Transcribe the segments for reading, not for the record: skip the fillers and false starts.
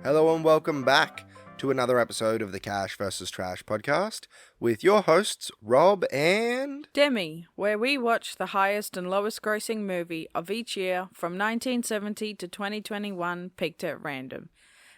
Hello and welcome back to another episode of the Cash vs. Trash podcast with your hosts, Rob and Demi, where we watch the highest and lowest grossing movie of each year from 1970 to 2021 picked at random.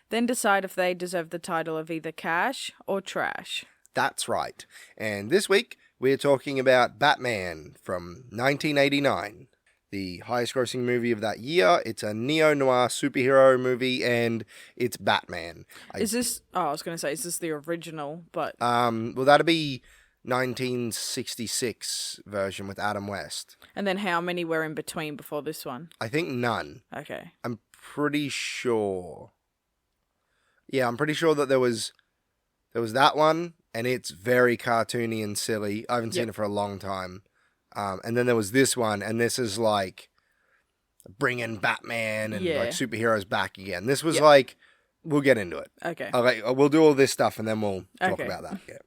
Then decide if they deserve the title of either Cash or Trash. That's right. And this week we're talking about Batman from 1989. The highest grossing movie of that year. It's a neo-noir superhero movie and it's Batman. Is this the original? But well, that'd be 1966 version with Adam West. And then how many were in between before this one? I think none. Okay. I'm pretty sure. Yeah, I'm pretty sure that there was that one, and it's very cartoony and silly. I haven't seen it for a long time. And then there was this one, and this is like bringing Batman and like superheroes back again. This was like, we'll get into it. Okay. We'll do all this stuff, and then we'll talk about that. Yeah.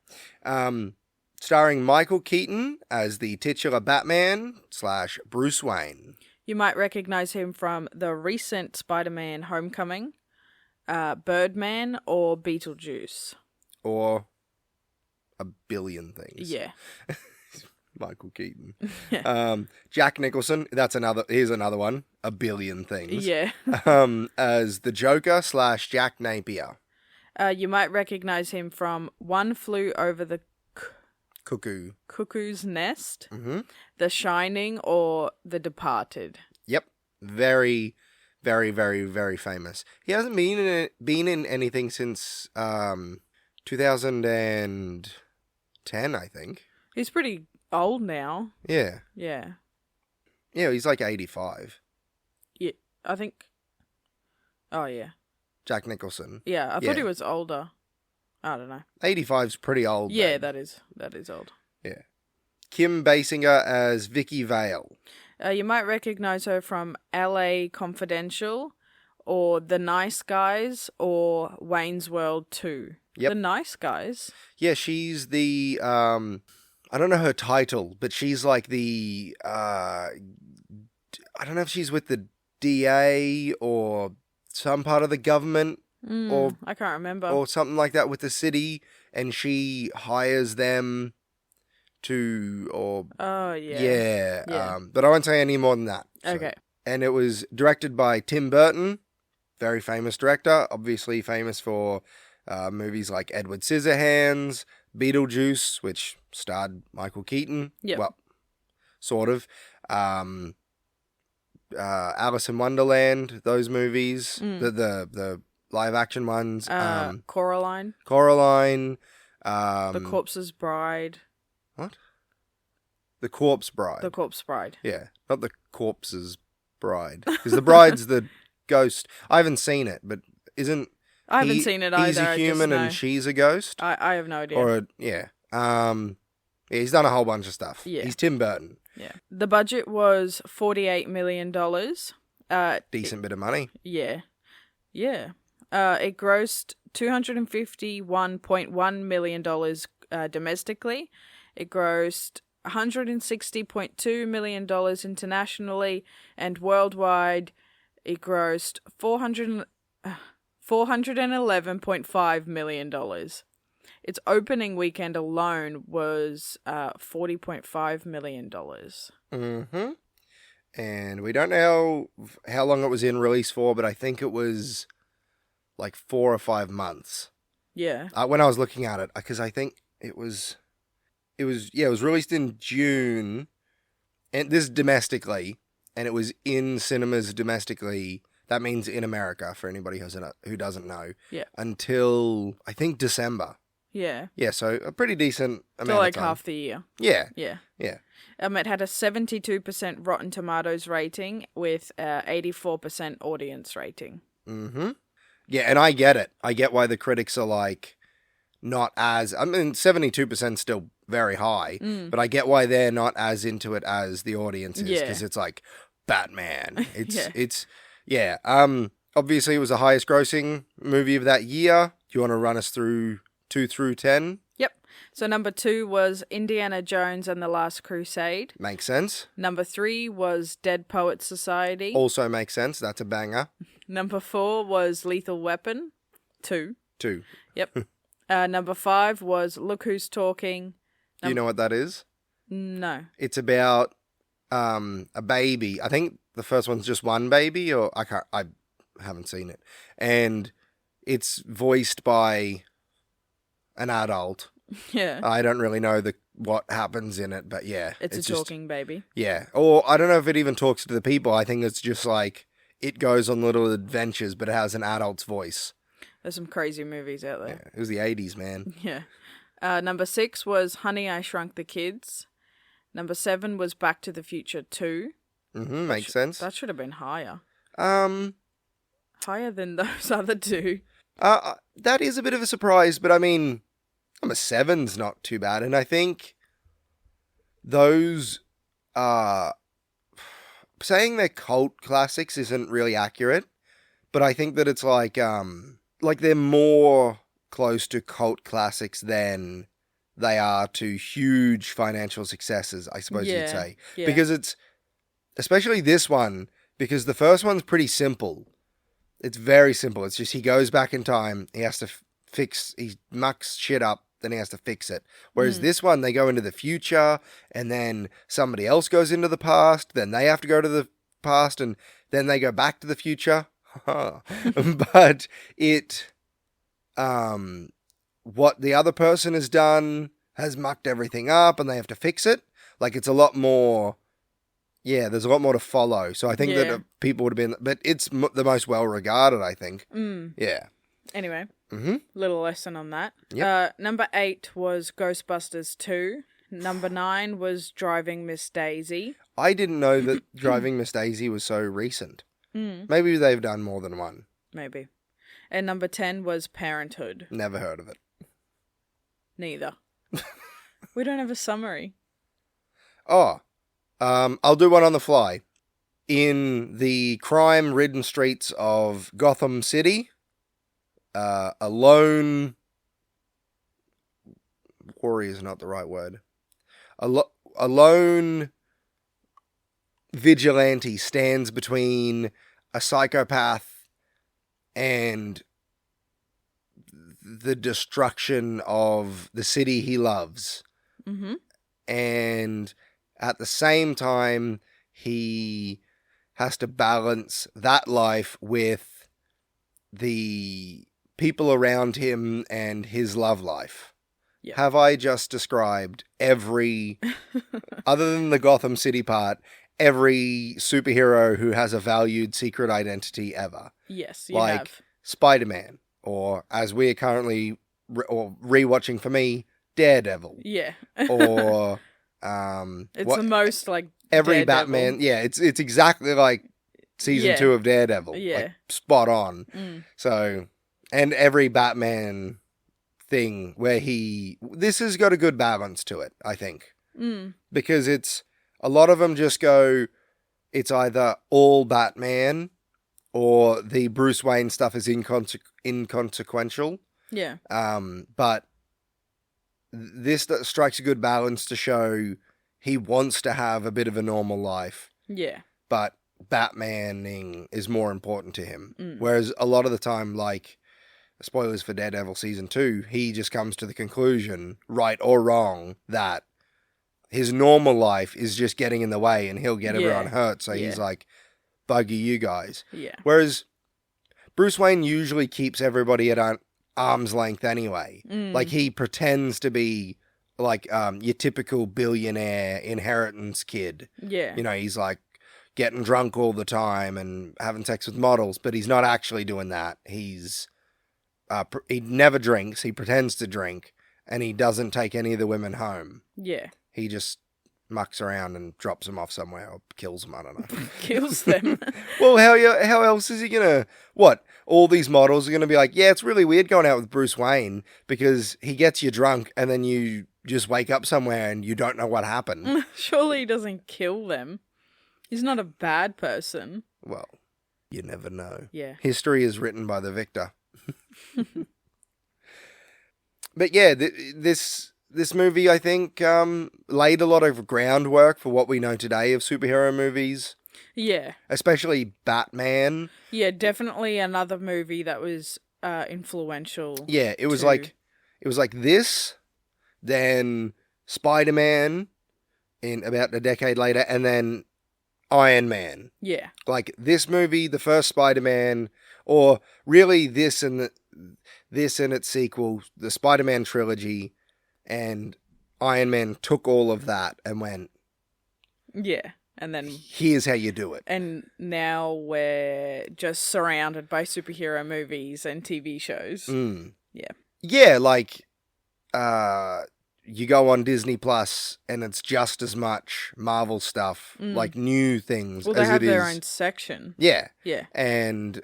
Starring Michael Keaton as the titular Batman / Bruce Wayne. You might recognize him from the recent Spider-Man Homecoming, Birdman, or Beetlejuice. Or a billion things. Yeah. Michael Keaton. Jack Nicholson, here's another one, a billion things. Yeah. As the Joker / Jack Napier. You might recognize him from One Flew Over the Cuckoo's Nest, The Shining, or The Departed. Yep. Very, very, very, very famous. He hasn't been in anything since 2010, I think. He's pretty old now. Yeah. Yeah. Yeah, he's like 85. Yeah, I think. Oh, yeah. Jack Nicholson. Yeah, I thought he was older. I don't know. 85's pretty old. Yeah, then. that is old. Yeah. Kim Basinger as Vicky Vale. You might recognize her from LA Confidential, or The Nice Guys, or Wayne's World 2. Yep. The Nice Guys? Yeah, she's the, I don't know her title, but she's like the, I don't know if she's with the DA or some part of the government. Or I can't remember. Or something like that with the city, and she hires them to, or... Oh, yeah. Yeah. But I won't say any more than that. So. Okay. And it was directed by Tim Burton, very famous director, obviously famous for movies like Edward Scissorhands, Beetlejuice, which starred Michael Keaton. Yep. Well, sort of. Alice in Wonderland, those movies, the live action ones. Coraline. The Corpse's Bride. What? The Corpse Bride. The Corpse Bride. Yeah, not the Corpse's Bride. Because the bride's the ghost. I haven't seen it, but isn't... I haven't seen it either. He's a human and she's a ghost? I have no idea. Or, yeah, he's done a whole bunch of stuff. Yeah. He's Tim Burton. Yeah. The budget was $48 million. Decent bit of money. Yeah. Yeah. It grossed $251.1 million domestically. It grossed $160.2 million internationally, and worldwide it grossed $411.5 million. Its opening weekend alone was $40.5 million. Mm-hmm. And we don't know how long it was in release for, but I think it was like 4 or 5 months. Yeah. When I was looking at it, because I think it was released in June, and this domestically, and it was in cinemas domestically. That means in America, for anybody who doesn't know. Yeah. Until, I think, December. Yeah. Yeah, so a pretty decent amount so like of time. half the year. Yeah. Yeah. Yeah. It had a 72% Rotten Tomatoes rating with 84% audience rating. Mm-hmm. Yeah, and I get it. I get why the critics are like, not as... I mean, 72% still very high, but I get why they're not as into it as the audience is, because it's like, Batman. Obviously it was the highest grossing movie of that year. Do you want to run us through 2 through 10? Yep. So number 2 was Indiana Jones and the Last Crusade. Makes sense. Number 3 was Dead Poets Society. Also makes sense. That's a banger. Number 4 was Lethal Weapon. 2. 2. Yep. Number 5 was Look Who's Talking. Do you know what that is? No. It's about a baby. I think the first one's just one baby, or I haven't seen it. And it's voiced by an adult. Yeah. I don't really know what happens in it, but yeah. It's a talking baby. Yeah. Or I don't know if it even talks to the people. I think it's just like it goes on little adventures, but it has an adult's voice. There's some crazy movies out there. Yeah, it was the 80s, man. Yeah. Number 6 was Honey, I Shrunk the Kids. Number 7 was Back to the Future 2. Makes sense. That should have been higher. Higher than those other 2. That is a bit of a surprise, but I mean, number 7's not too bad, and I think those saying they're cult classics isn't really accurate, but I think that it's like they're more close to cult classics than they are to huge financial successes, I suppose you'd say. Yeah. Because it's, especially this one, because the first one's pretty simple. It's very simple. It's just he goes back in time, he has to he mucks shit up, then he has to fix it. Whereas this one, they go into the future, and then somebody else goes into the past, then they have to go to the past, and then they go back to the future. But it, what the other person has done has mucked everything up, and they have to fix it. Like, it's a lot more, yeah, there's a lot more to follow. So I think that people would have been, but it's the most well-regarded, I think. Yeah. Anyway, little lesson on that. Yep. Number 8 was Ghostbusters 2. Number 9 was Driving Miss Daisy. I didn't know that Driving Miss Daisy was so recent. Maybe they've done more than one. Maybe. And number 10 was Parenthood. Never heard of it. Neither. We don't have a summary. Oh, I'll do one on the fly. In the crime-ridden streets of Gotham City, a lone warrior is not the right word. A lone vigilante stands between a psychopath and the destruction of the city he loves. And at the same time, he has to balance that life with the people around him and his love life. Yep. Have I just described every, other than the Gotham City part, every superhero who has a valued secret identity ever? Yes, you like have. Spider-Man, or as we are currently rewatching for me, Daredevil. Yeah. Or it's the most like every Daredevil. Batman. Yeah, it's exactly like season 2 of Daredevil. Yeah. Like, spot on. So, and every Batman thing where this has got a good balance to it, I think. Because it's, a lot of them just go, it's either all Batman or the Bruce Wayne stuff is inconsequential. Yeah. But this strikes a good balance to show he wants to have a bit of a normal life. Yeah. But Batmaning is more important to him. Whereas a lot of the time, like, spoilers for Daredevil season 2, he just comes to the conclusion, right or wrong, that his normal life is just getting in the way and he'll get everyone hurt. So he's like, buggy you guys. Yeah. Whereas Bruce Wayne usually keeps everybody at arm's length anyway. Like, he pretends to be like your typical billionaire inheritance kid. Yeah. You know, he's like getting drunk all the time and having sex with models, but he's not actually doing that. He's he never drinks. He pretends to drink, and he doesn't take any of the women home. Yeah. He just mucks around and drops them off somewhere or kills them. I don't know. Kills them. Well, how else is he gonna? What? All these models are gonna be like, yeah, it's really weird going out with Bruce Wayne because he gets you drunk and then you just wake up somewhere and you don't know what happened. Surely he doesn't kill them. He's not a bad person. Well, you never know. Yeah. History is written by the victor. But yeah, this movie, I think, laid a lot of groundwork for what we know today of superhero movies. Yeah. Especially Batman. Yeah, definitely another movie that was influential. Yeah, it was to- like this, then Spider-Man in about a decade later, and then Iron Man. Yeah. Like this movie, the first Spider-Man, or really this and its sequel, the Spider-Man trilogy, and Iron Man took all of that and went, Yeah. And then here's how you do it. and now we're just surrounded by superhero movies and TV shows. Mm. Yeah. Yeah, like you go on Disney Plus and it's just as much Marvel stuff, like new things Well, they as have it their is. own section. Yeah. Yeah. And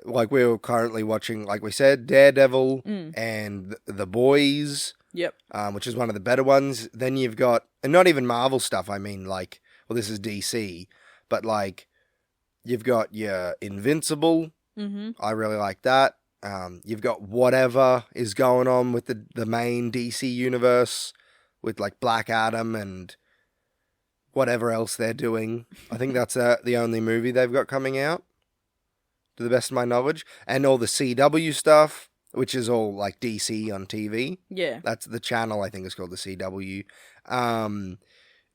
like we're currently watching, like we said, Daredevil and The Boys. Yep. Which is one of the better ones. Then you've got, and not even Marvel stuff, I mean, like, well, this is DC, but like, you've got your Invincible. Mm-hmm. I really like that. You've got whatever is going on with the main DC universe with like Black Adam and whatever else they're doing. I think that's the only movie they've got coming out, to the best of my knowledge. And all the CW stuff, which is all like DC on TV. Yeah. That's the channel, I think is called the CW.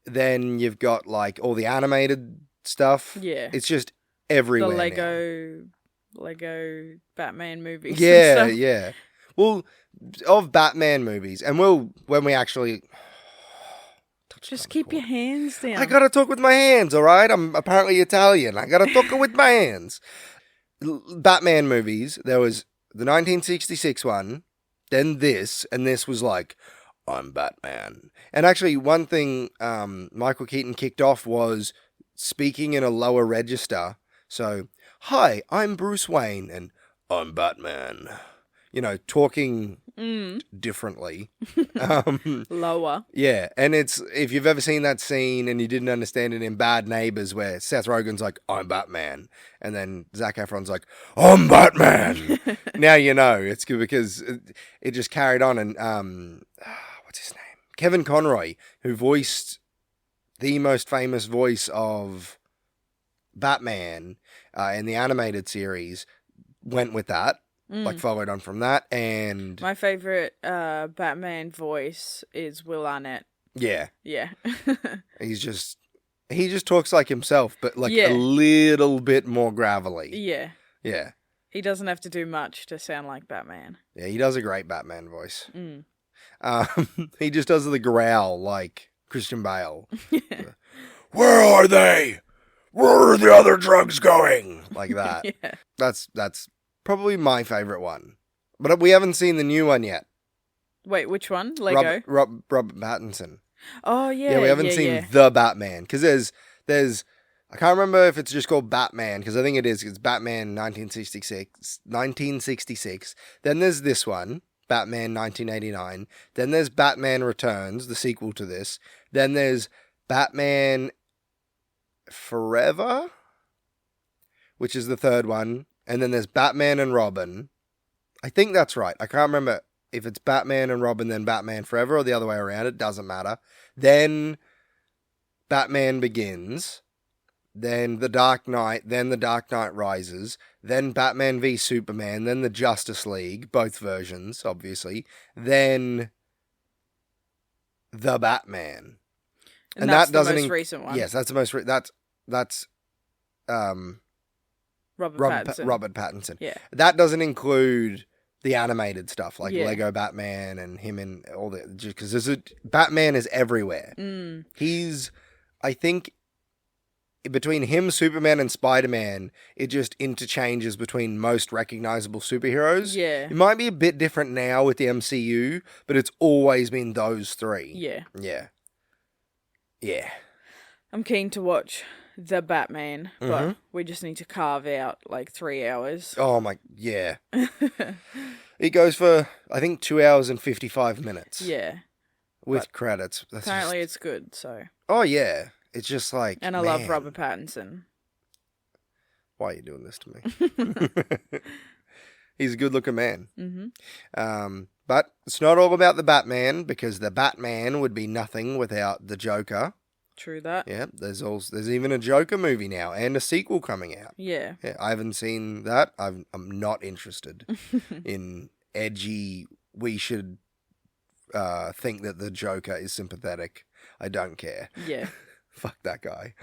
Then you've got like all the animated stuff. Yeah. It's just everywhere. The Lego Batman movies. Yeah, and stuff. yeah. Well, of Batman movies, and when we actually Just keep your hands down. I gotta talk with my hands, all right? I'm apparently Italian. I gotta talk with my hands. Batman movies. There was the 1966 one, then this, and this was like, I'm Batman. And actually, one thing Michael Keaton kicked off was speaking in a lower register. So, hi, I'm Bruce Wayne, and I'm Batman. You know, talking differently. Lower. Yeah, and it's, if you've ever seen that scene and you didn't understand it in Bad Neighbors where Seth Rogen's like, I'm Batman, and then Zac Efron's like, I'm Batman. Now you know. It's good because it just carried on, and what's his name? Kevin Conroy, who voiced the most famous voice of Batman in the animated series, went with that. Like followed on from that, and My favorite Batman voice is Will Arnett. yeah, Yeah. he just talks like himself, but like Yeah. a little bit more gravelly. Yeah. Yeah, He doesn't have to do much to sound like Batman. yeah, he does a great Batman voice. Mm. He just does the growl like Christian Bale. Where are they? Where are the other drugs going? Like that. Yeah. That's probably my favorite one. But we haven't seen the new one yet. Wait, which one? Lego? Robert Pattinson. Oh, yeah. Yeah, we haven't seen the Batman. Because there's I can't remember if it's just called Batman, because I think it is. It's Batman 1966. Then there's this one, Batman 1989. Then there's Batman Returns, the sequel to this. Then there's Batman Forever, which is the third one. And then there's Batman and Robin. I think that's right. I can't remember if it's Batman and Robin, then Batman Forever, or the other way around. It doesn't matter. Then Batman Begins. Then The Dark Knight. Then The Dark Knight Rises. Then Batman v Superman. Then The Justice League. Both versions, obviously. Then The Batman. And that's that the doesn't most recent one. Yes, that's the most. That's Robert Pattinson. Yeah. Yeah. That doesn't include the animated stuff like Yeah. Lego Batman and him and all the, because Batman is everywhere. Mm. He's, I think, between him, Superman, and Spider-Man, it just interchanges between most recognizable superheroes. Yeah. It might be a bit different now with the MCU, but it's always been those three. Yeah. Yeah. Yeah. I'm keen to watch The Batman, but Mhm. we just need to carve out like 3 hours. Oh my, yeah. It goes for, I think, 2 hours and 55 minutes. Yeah. With But credits. That's Apparently just, it's good, so. oh yeah. It's just like, And I love man, Robert Pattinson. why are you doing this to me? He's a good looking man. Mm-hmm. But it's not all about the Batman, because the Batman would be nothing without the Joker. True that. Yeah, there's even a Joker movie now and a sequel coming out. Yeah. Yeah, I haven't seen that. I'm not interested in edgy. We should think that the Joker is sympathetic. I don't care. Yeah. Fuck that guy.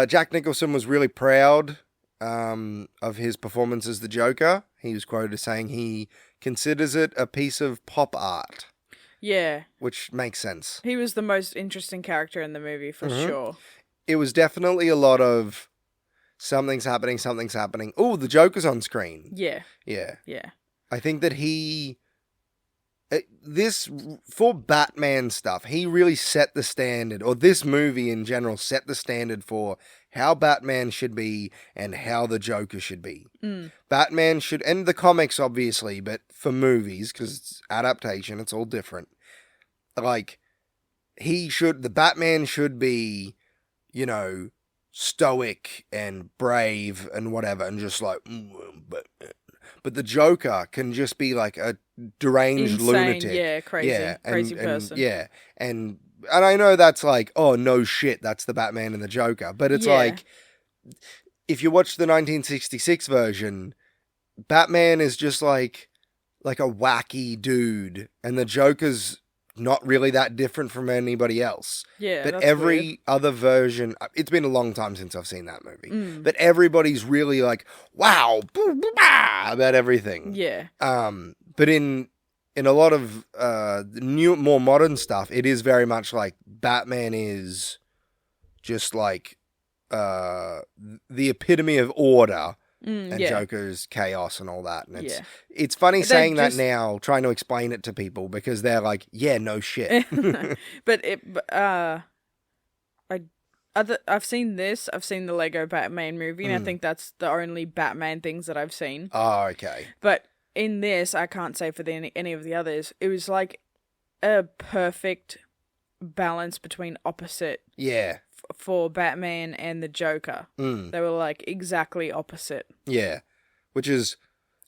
Jack Nicholson was really proud of his performance as the Joker. He was quoted as saying he considers it a piece of pop art. Yeah. Which makes sense. He was the most interesting character in the movie, for sure. It was definitely a lot of something's happening. Oh, the Joker's on screen. Yeah. Yeah. Yeah. I think that for Batman stuff, he really set the standard, or this movie in general set the standard for how Batman should be and how the Joker should be. Batman should, and the comics obviously, but for movies, because it's adaptation, it's all different. Like, the Batman should be, stoic and brave and whatever, and just like, but the Joker can just be like a deranged lunatic. Yeah, crazy person. And I know that's like, oh, no shit, that's the Batman and the Joker. But it's like, if you watch the 1966 version, Batman is just like a wacky dude, and the Joker's not really that different from anybody else. Yeah, but that's every weird. other version, it's been a long time since I've seen that movie. But everybody's really like, wow, about everything. Yeah. But in a lot of new, more modern stuff, it is very much like Batman is just like the epitome of order. And Joker's chaos and all that. And it's funny saying that now, trying to explain it to people, because they're like, yeah, no shit. But I've seen this. I've seen the Lego Batman movie, and I think that's the only Batman things that I've seen. Oh, okay. But in this, I can't say for any of the others. It was like a perfect balance between opposite. Yeah. For Batman and the Joker. They were like exactly opposite. Yeah. Which is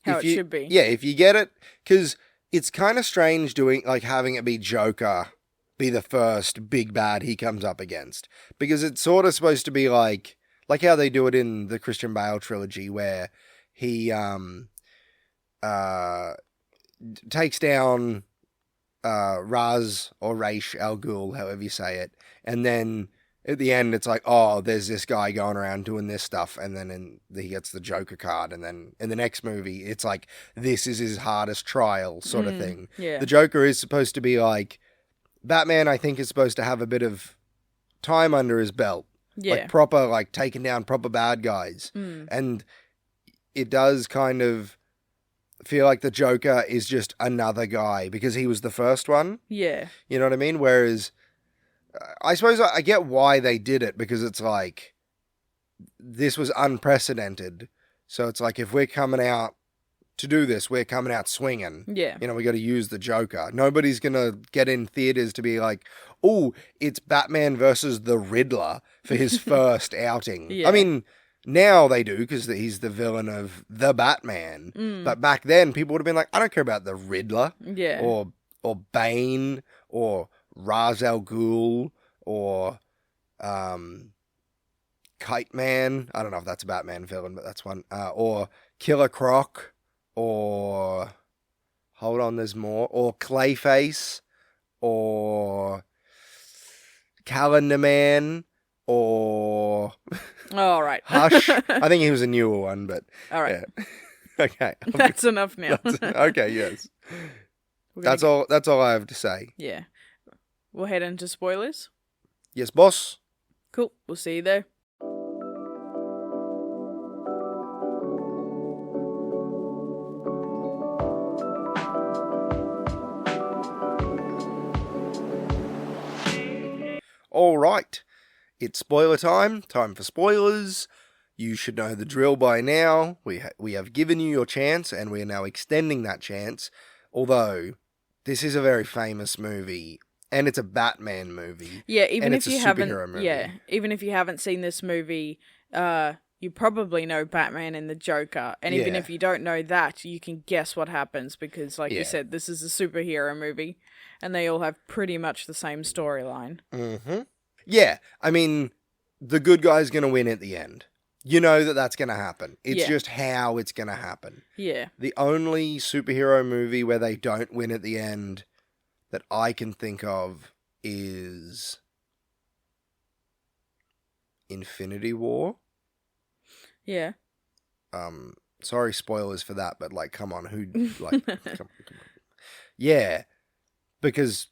how it should be. Yeah, if you get it, because it's kind of strange having it be Joker be the first big bad he comes up against, because it's sort of supposed to be like how they do it in the Christian Bale trilogy, where he takes down Ra's or Ra's al Ghul, however you say it, and then at the end, it's like, oh, there's this guy going around doing this stuff, and then he gets the Joker card, and then in the next movie, it's like, this is his hardest trial, sort of thing. Yeah. The Joker is supposed to be like, Batman, I think, is supposed to have a bit of time under his belt. Yeah. Like, proper, like, taking down proper bad guys. And it does kind of feel like the Joker is just another guy, because he was the first one. Yeah. You know what I mean? Whereas I suppose I get why they did it, because it's like, this was unprecedented. So it's like, if we're coming out to do this, we're coming out swinging. Yeah. We got to use the Joker. Nobody's going to get in theaters to be like, oh, it's Batman versus the Riddler for his first outing. Yeah. I mean, now they do, because he's the villain of the Batman. But back then, people would have been like, I don't care about the Riddler. Yeah. Or Bane, or Ra's al Ghul, or Kite Man. I don't know if that's a Batman villain, but that's one. Or Killer Croc, or hold on, there's more. Or Clayface, or Calendar Man, or all right. Hush. I think he was a newer one, but all right. Yeah. Okay, that's enough now. Okay, yes. That's all I have to say. Yeah. We'll head into spoilers. Yes, boss. Cool. We'll see you there. All right. It's spoiler time. Time for spoilers. You should know the drill by now. We have given you your chance, and we are now extending that chance. Although, this is a very famous movie. And it's a Batman movie. Yeah, even and if it's you a haven't, superhero movie. even if you haven't seen this movie, you probably know Batman and the Joker. And even Yeah. if you don't know that, you can guess what happens because, like Yeah. you said, this is a superhero movie and they all have pretty much the same storyline. Mm-hmm. Yeah, I mean, the good guy's going to win at the end. You know that that's going to happen. It's just how it's going to happen. Yeah. The only superhero movie where they don't win at the end that I can think of is Infinity War. Yeah. Sorry, spoilers for that, but like, come on, come on. Yeah, because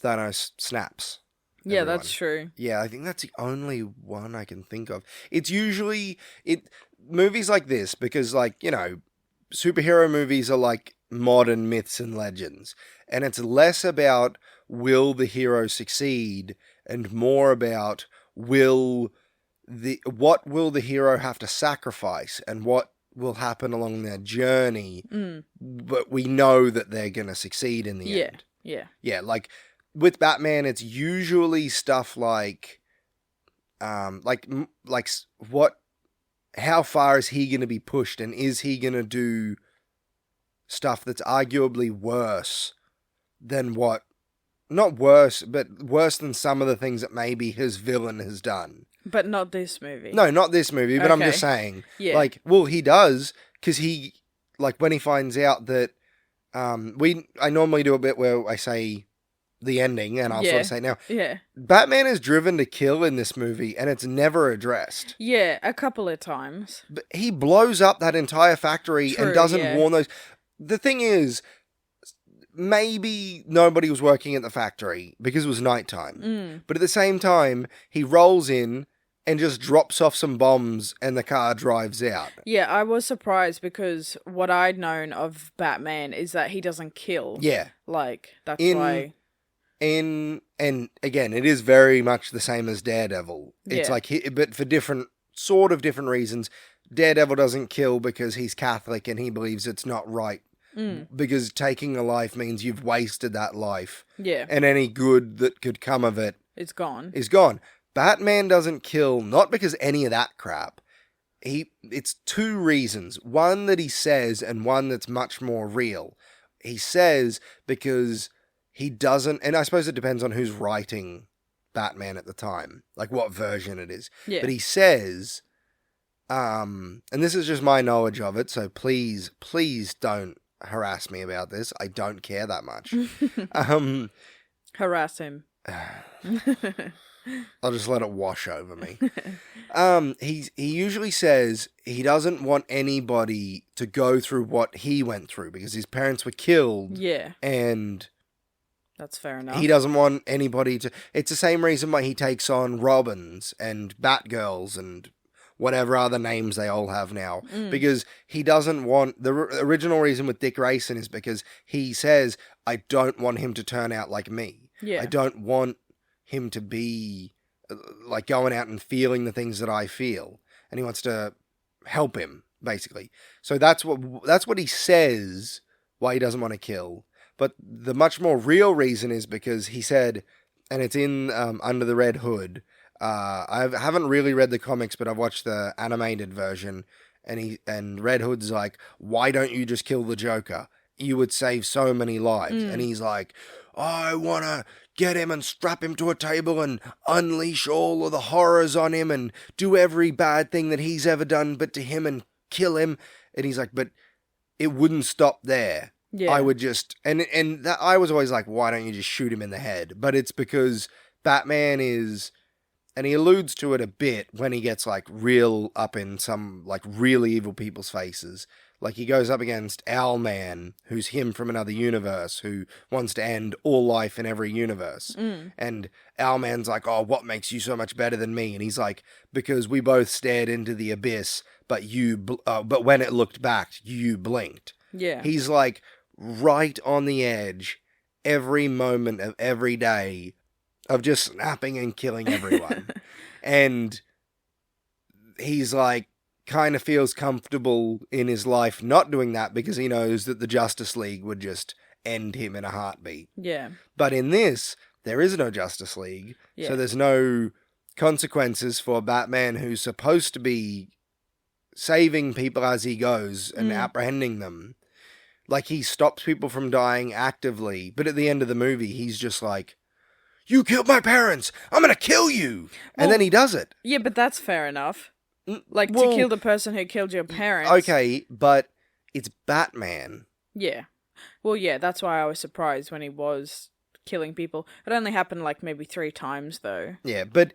Thanos snaps. Yeah, Everyone. that's true. Yeah, I think that's the only one I can think of. It's usually movies like this because, like, you know, superhero movies are like modern myths and legends, and it's less about will the hero succeed and more about what will the hero have to sacrifice and what will happen along their journey. But we know that they're gonna succeed in the end. Yeah, like. With Batman, it's usually stuff like what, how far is he going to be pushed, and is he going to do stuff that's arguably worse than not worse, but worse than some of the things that maybe his villain has done. But not this movie. No, not this movie, but I'm Okay. just saying, Yeah. like, well, he does, because he, like, when he finds out that, I normally do a bit where I say the ending, and I'll sort of say now, Yeah. Batman is driven to kill in this movie, and it's never addressed. Yeah, a couple of times. But he blows up that entire factory and doesn't warn those. The thing is, maybe nobody was working at the factory because it was nighttime. But at the same time, he rolls in and just drops off some bombs and the car drives out. Yeah, I was surprised because what I'd known of Batman is that he doesn't kill. Yeah. Like, that's why... And again, it is very much the same as Daredevil. It's Yeah. like, but for different reasons. Daredevil doesn't kill because he's Catholic and he believes it's not right. Because taking a life means you've wasted that life. Yeah. And any good that could come of it It's gone. is gone. Batman doesn't kill, not because any of that crap. It's two reasons. One that he says and one that's much more real. He says because he doesn't, and I suppose it depends on who's writing Batman at the time, like what version it is. Yeah. But he says, and this is just my knowledge of it, so please don't harass me about this. I don't care that much. Harass him. I'll just let it wash over me. He usually says he doesn't want anybody to go through what he went through because his parents were killed. Yeah. And that's fair enough. he doesn't want anybody to... It's the same reason why he takes on Robins and Batgirls and whatever other names they all have now. Because he doesn't want... The original reason with Dick Grayson is because he says, I don't want him to turn out like me. Yeah. I don't want him to be like going out and feeling the things that I feel. And he wants to help him, basically. So that's what he says why he doesn't want to kill. But the much more real reason is because he said, and it's in Under the Red Hood. I haven't really read the comics, but I've watched the animated version. And Red Hood's like, why don't you just kill the Joker? You would save so many lives. And he's like, I want to get him and strap him to a table and unleash all of the horrors on him and do every bad thing that he's ever done but to him and kill him. And he's like, but it wouldn't stop there. Yeah. I would just... And that, I was always like, why don't you just shoot him in the head? But it's because Batman is... And he alludes to it a bit when he gets, like, real up in some, like, really evil people's faces. Like, he goes up against Owlman, who's him from another universe, who wants to end all life in every universe. And Owlman's like, oh, what makes you so much better than me? And he's like, because we both stared into the abyss, but but when it looked back, you blinked. Yeah. He's, like, right on the edge every moment of every day of just snapping and killing everyone. And he's, like, kind of feels comfortable in his life not doing that because he knows that the Justice League would just end him in a heartbeat. Yeah. But in this, there is no Justice League, Yeah. so there's no consequences for Batman, who's supposed to be saving people as he goes and apprehending them. Like, he stops people from dying actively, but at the end of the movie, he's just like, you killed my parents! I'm gonna kill you! And then he does it. Yeah, but that's fair enough. Like, Well, to kill the person who killed your parents. Okay, but it's Batman. Yeah. Well, yeah, that's why I was surprised when he was killing people. It only happened, like, maybe 3 times, though. Yeah, but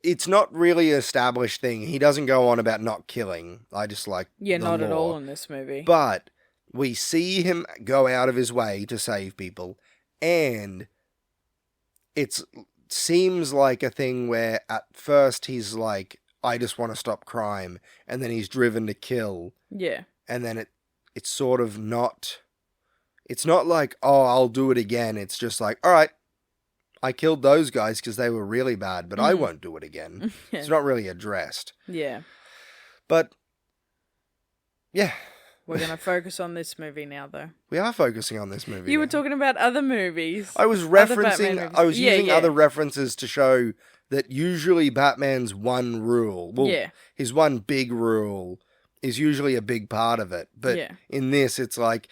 it's not really an established thing. He doesn't go on about not killing. I just like Yeah, the not at all lore. in this movie. But we see him go out of his way to save people, and it seems like a thing where at first he's like, I just want to stop crime, and then he's driven to kill. Yeah. And then it's sort of not... It's not like, oh, I'll do it again. It's just like, all right, I killed those guys because they were really bad, but I won't do it again. Yeah. It's not really addressed. Yeah. But, yeah. We're going to focus on this movie now, though. We are focusing on this movie. You were talking about other movies. I was Batman movies. using other references to show that usually Batman's one rule, his one big rule is usually a big part of it. But in this, it's like,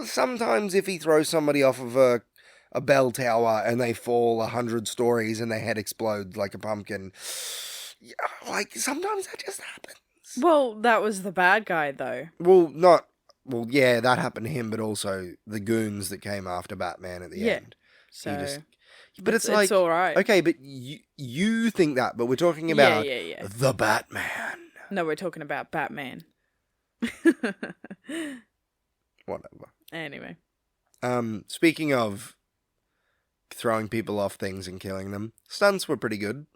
sometimes if he throws somebody off of a bell tower and they fall 100 stories and their head explodes like a pumpkin, sometimes that just happens. Well, that was the bad guy, though. That happened to him, but also the goons that came after Batman at the end. So, but it's like, all right. Okay, but you think that, but we're talking about the Batman. No, we're talking about Batman. Whatever. Anyway. Speaking of throwing people off things and killing them, stunts were pretty good.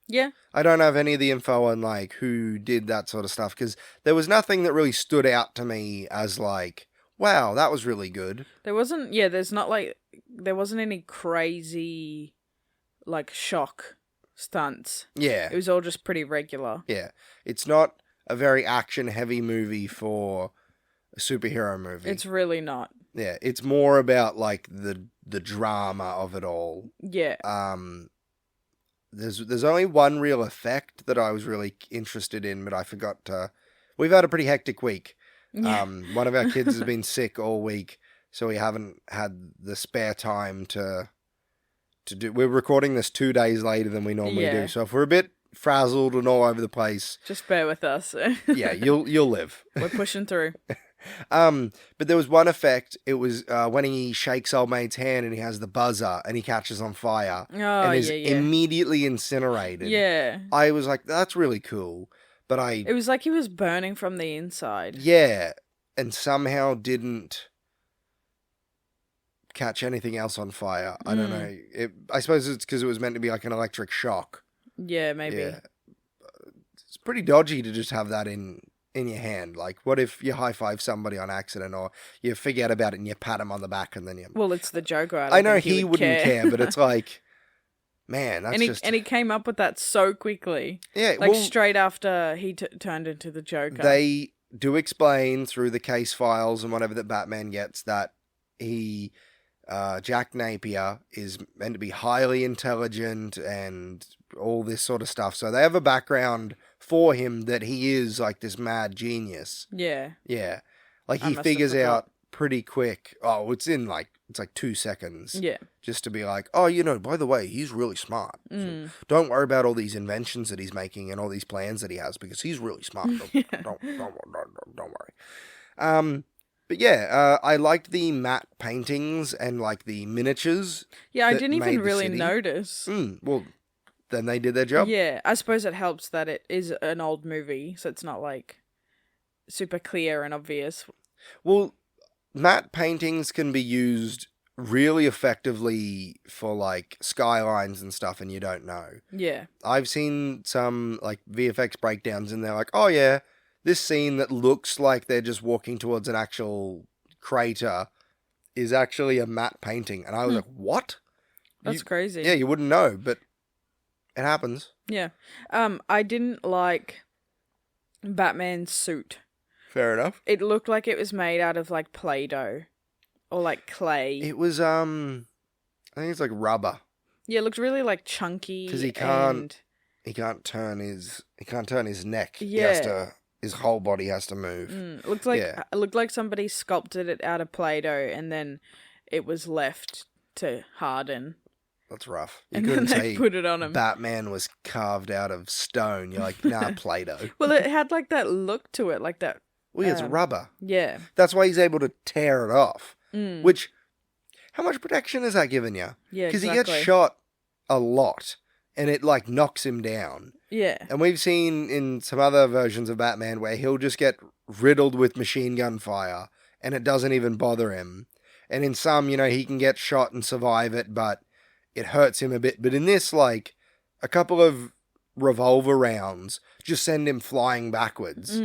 Yeah. I don't have any of the info on, like, who did that sort of stuff, because there was nothing that really stood out to me as, like, wow, that was really good. There wasn't any crazy, like, shock stunts. Yeah. It was all just pretty regular. Yeah. It's not a very action-heavy movie for a superhero movie. It's really not. Yeah, it's more about, like, the drama of it all. Yeah. There's only one real effect that I was really interested in, but I forgot to... We've had a pretty hectic week. Yeah. One of our kids has been sick all week, so we haven't had the spare time to do... We're recording this 2 days later than we normally do, so if we're a bit frazzled and all over the place... Just bear with us. Yeah, you'll live. We're pushing through. But there was one effect. It was when he shakes old mate's hand and he has the buzzer and he catches on fire and is immediately incinerated. Yeah. I was like, that's really cool. But it was like he was burning from the inside. Yeah, and somehow didn't catch anything else on fire. I don't know. I suppose it's because it was meant to be like an electric shock. Yeah, maybe. Yeah. It's pretty dodgy to just have that in your hand. Like, what if you high-five somebody on accident, or you forget about it and you pat him on the back and then you... Well, it's the Joker. I know he wouldn't care, but it's like, man, that's and he came up with that so quickly. Yeah, like, straight after he turned into the Joker. They do explain through the case files and whatever that Batman gets that he... Jack Napier is meant to be highly intelligent and all this sort of stuff. So they have a background for him that he is like this mad genius. Yeah. Yeah. Like he figures out pretty quick. Oh, it's like 2 seconds. Yeah. Just to be like, oh, by the way, he's really smart. So don't worry about all these inventions that he's making and all these plans that he has because he's really smart. Don't worry. But yeah, I liked the matte paintings and like the miniatures. Yeah, I didn't even really notice. Well, then they did their job. Yeah, I suppose it helps that it is an old movie, so it's not like super clear and obvious. Well, matte paintings can be used really effectively for like skylines and stuff, and you don't know. Yeah. I've seen some like VFX breakdowns, and they're like, oh yeah, this scene that looks like they're just walking towards an actual crater is actually a matte painting. And I was like, what? That's crazy. Yeah, you wouldn't know, but it happens. Yeah. I didn't like Batman's suit. Fair enough. It looked like it was made out of like Play-Doh or like clay. It was, I think it's like rubber. Yeah, it looked really like chunky. Because he can't he can't turn his neck. Yeah. His whole body has to move. It looked like somebody sculpted it out of Play-Doh and then it was left to harden. That's rough. You And couldn't then they say put it on him. Batman was carved out of stone. You're like, nah, Play-Doh. Well, it had like that look to it, like that. Well, yeah, it's rubber. Yeah. That's why he's able to tear it off. Which, how much protection is that giving you? Yeah, Because exactly. he gets shot a lot, and it like knocks him down. Yeah. And we've seen in some other versions of Batman where he'll just get riddled with machine gun fire, and it doesn't even bother him. And in some, he can get shot and survive it, but it hurts him a bit. But in this, like, a couple of revolver rounds just send him flying backwards.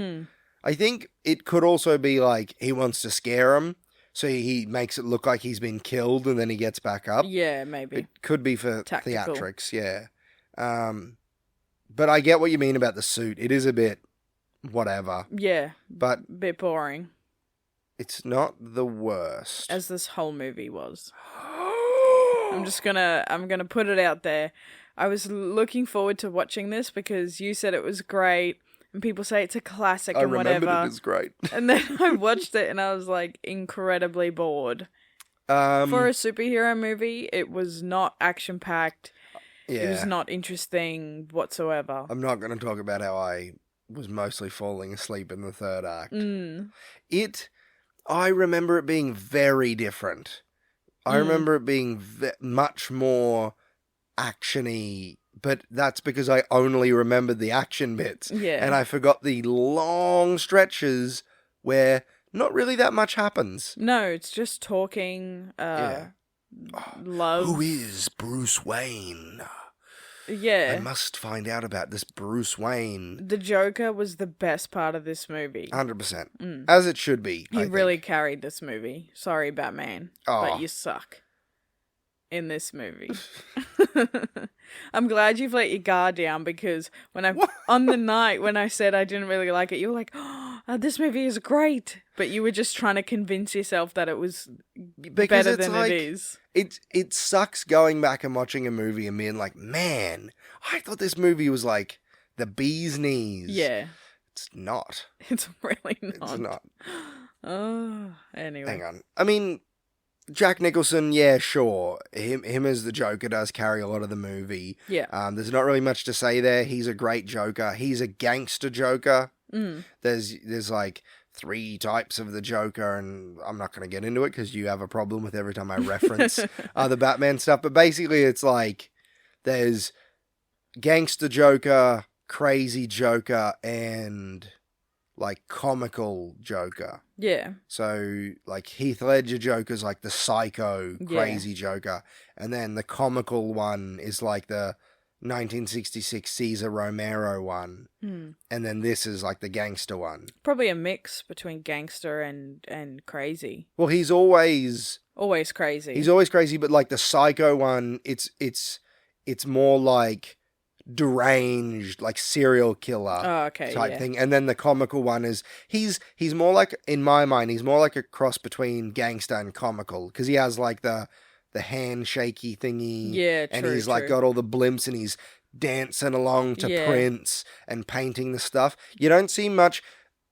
I think it could also be like he wants to scare him, so he makes it look like he's been killed and then he gets back up. Yeah, maybe. It could be for Tactical. theatrics, yeah. But I get what you mean about the suit. It is a bit whatever. Yeah. But bit boring. It's not the worst. As this whole movie was. I'm gonna put it out there. I was looking forward to watching this because you said it was great and people say it's a classic and whatever. I remembered it is great. And then I watched it and I was like incredibly bored. For a superhero movie, it was not action packed. Yeah. It was not interesting whatsoever. I'm not going to talk about how I was mostly falling asleep in the third act. I remember it being very different. I remember it being much more action-y, but that's because I only remembered the action bits. Yeah. And I forgot the long stretches where not really that much happens. No, it's just talking, love. Who is Bruce Wayne? Yeah. I must find out about this Bruce Wayne. The Joker was the best part of this movie. 100%. As it should be. He really carried this movie. Sorry, Batman. But you suck in this movie. I'm glad you've let your guard down because on the night when I said I didn't really like it, you were like, oh, this movie is great. But you were just trying to convince yourself that it was better than it is. It sucks going back and watching a movie and being like, man, I thought this movie was like the bee's knees. Yeah. It's not. It's really not. It's not. Oh, anyway. Hang on. I mean, Jack Nicholson, yeah, sure. Him as the Joker does carry a lot of the movie. Yeah. There's not really much to say there. He's a great Joker. He's a gangster Joker. There's like 3 types of the Joker, and I'm not going to get into it because you have a problem with every time I reference the Batman stuff. But basically, it's like there's gangster Joker, crazy Joker, and like comical Joker. Yeah. So like Heath Ledger Joker's like the psycho, crazy Joker, and then the comical one is like the 1966 Cesar Romero one, and then this is like the gangster one. Probably a mix between gangster and crazy. Well, he's always crazy. He's always crazy, but like the psycho one, it's more like deranged, like serial killer type thing. And then the comical one is he's more like, in my mind, he's more like a cross between gangster and comical because he has like the handshaky thingy. Yeah, and true, he's like got all the blimps and he's dancing along to Prince and painting the stuff. You don't see much.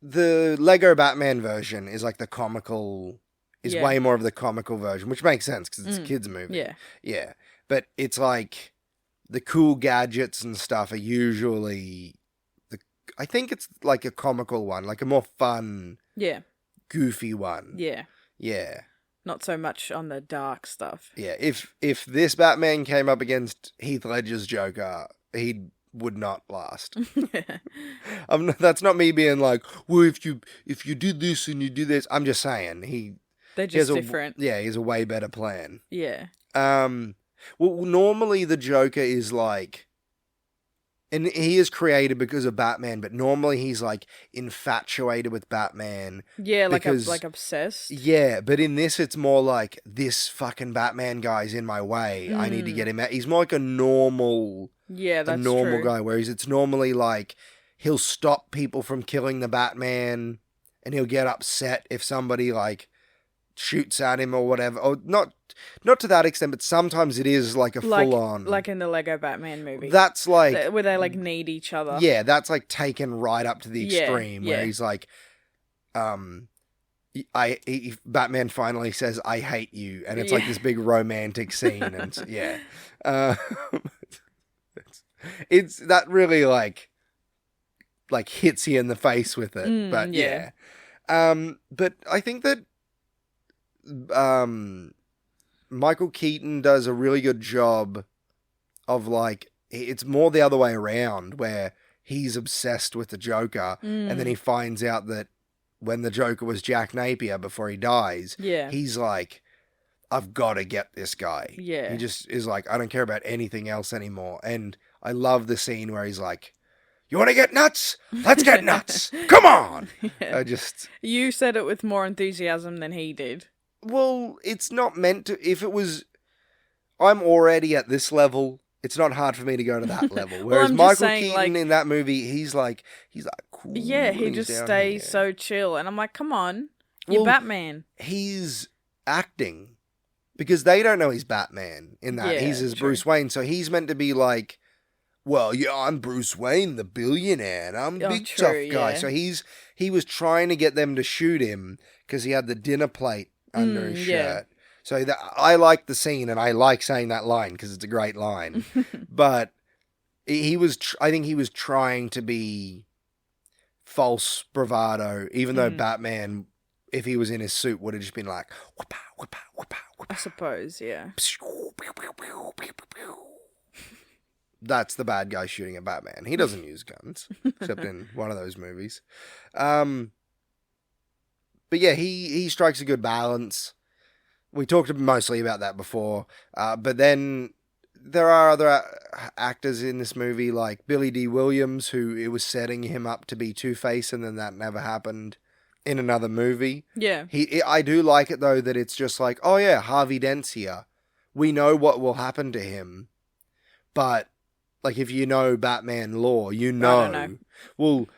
The Lego Batman version is like the comical, is way more of the comical version, which makes sense because it's a kid's movie. Yeah. Yeah. But it's like the cool gadgets and stuff are usually I think it's like a comical one, like a more fun, goofy one. Yeah. Yeah. Not so much on the dark stuff. Yeah, if this Batman came up against Heath Ledger's Joker, he would not last. That's not me being like, well, if you did this and you do this. I'm just saying they're just different. He has a way better plan. Yeah. Well, normally the Joker is like, and he is created because of Batman, but normally he's like infatuated with Batman. Yeah, like obsessed. Yeah, but in this it's more like, this fucking Batman guy's in my way. I need to get him out. He's more like a normal, true. guy, whereas it's normally like he'll stop people from killing the Batman, and he'll get upset if somebody like shoots at him or whatever, or not not to that extent, but sometimes it is like a full on. Like in the Lego Batman movie. That's like where they like need each other. Yeah, that's like taken right up to the extreme where he's like, Batman finally says, "I hate you," and it's like this big romantic scene, and it's that really like hits you in the face with it, but but I think that Michael Keaton does a really good job of like, it's more the other way around where he's obsessed with the Joker and then he finds out that when the Joker was Jack Napier before he dies, he's like, I've got to get this guy. Yeah. He just is like, I don't care about anything else anymore. And I love the scene where he's like, you want to get nuts? Let's get nuts. Come on. You said it with more enthusiasm than he did. Well, it's not meant to. If it was, I'm already at this level. It's not hard for me to go to that level. Whereas Michael Keaton in that movie, he's like cool. Yeah, he just stays so chill, and I'm like, come on, you're Batman. He's acting because they don't know he's Batman in that. He's his Bruce Wayne, so he's meant to be like, well, yeah, I'm Bruce Wayne, the billionaire, and I'm a big tough guy. So he was trying to get them to shoot him because he had the dinner plate under his shirt. So I like the scene, and I like saying that line because it's a great line. But he was, I think he was trying to be false bravado, even though Batman, if he was in his suit, would have just been like, whoop-a, whoop-a, whoop-a, whoop-a. I suppose, yeah. That's the bad guy shooting at Batman. He doesn't use guns, except in one of those movies. But yeah, he strikes a good balance. We talked mostly about that before. But then there are other actors in this movie, like Billy D. Williams, who it was setting him up to be Two-Face, and then that never happened in another movie. Yeah. I do like it, though, that it's just like, oh yeah, Harvey Dent's here. We know what will happen to him. But like, if you know Batman lore, you know. I don't know. Well,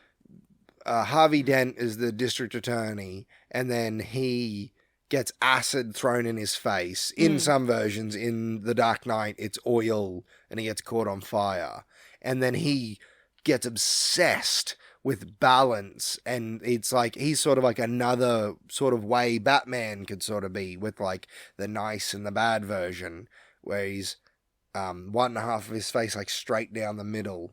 Harvey Dent is the district attorney, and then he gets acid thrown in his face. In some versions, in The Dark Knight, it's oil, and he gets caught on fire. And then he gets obsessed with balance, and it's like, he's sort of like another sort of way Batman could sort of be, with like the nice and the bad version, where he's one and a half of his face, like straight down the middle,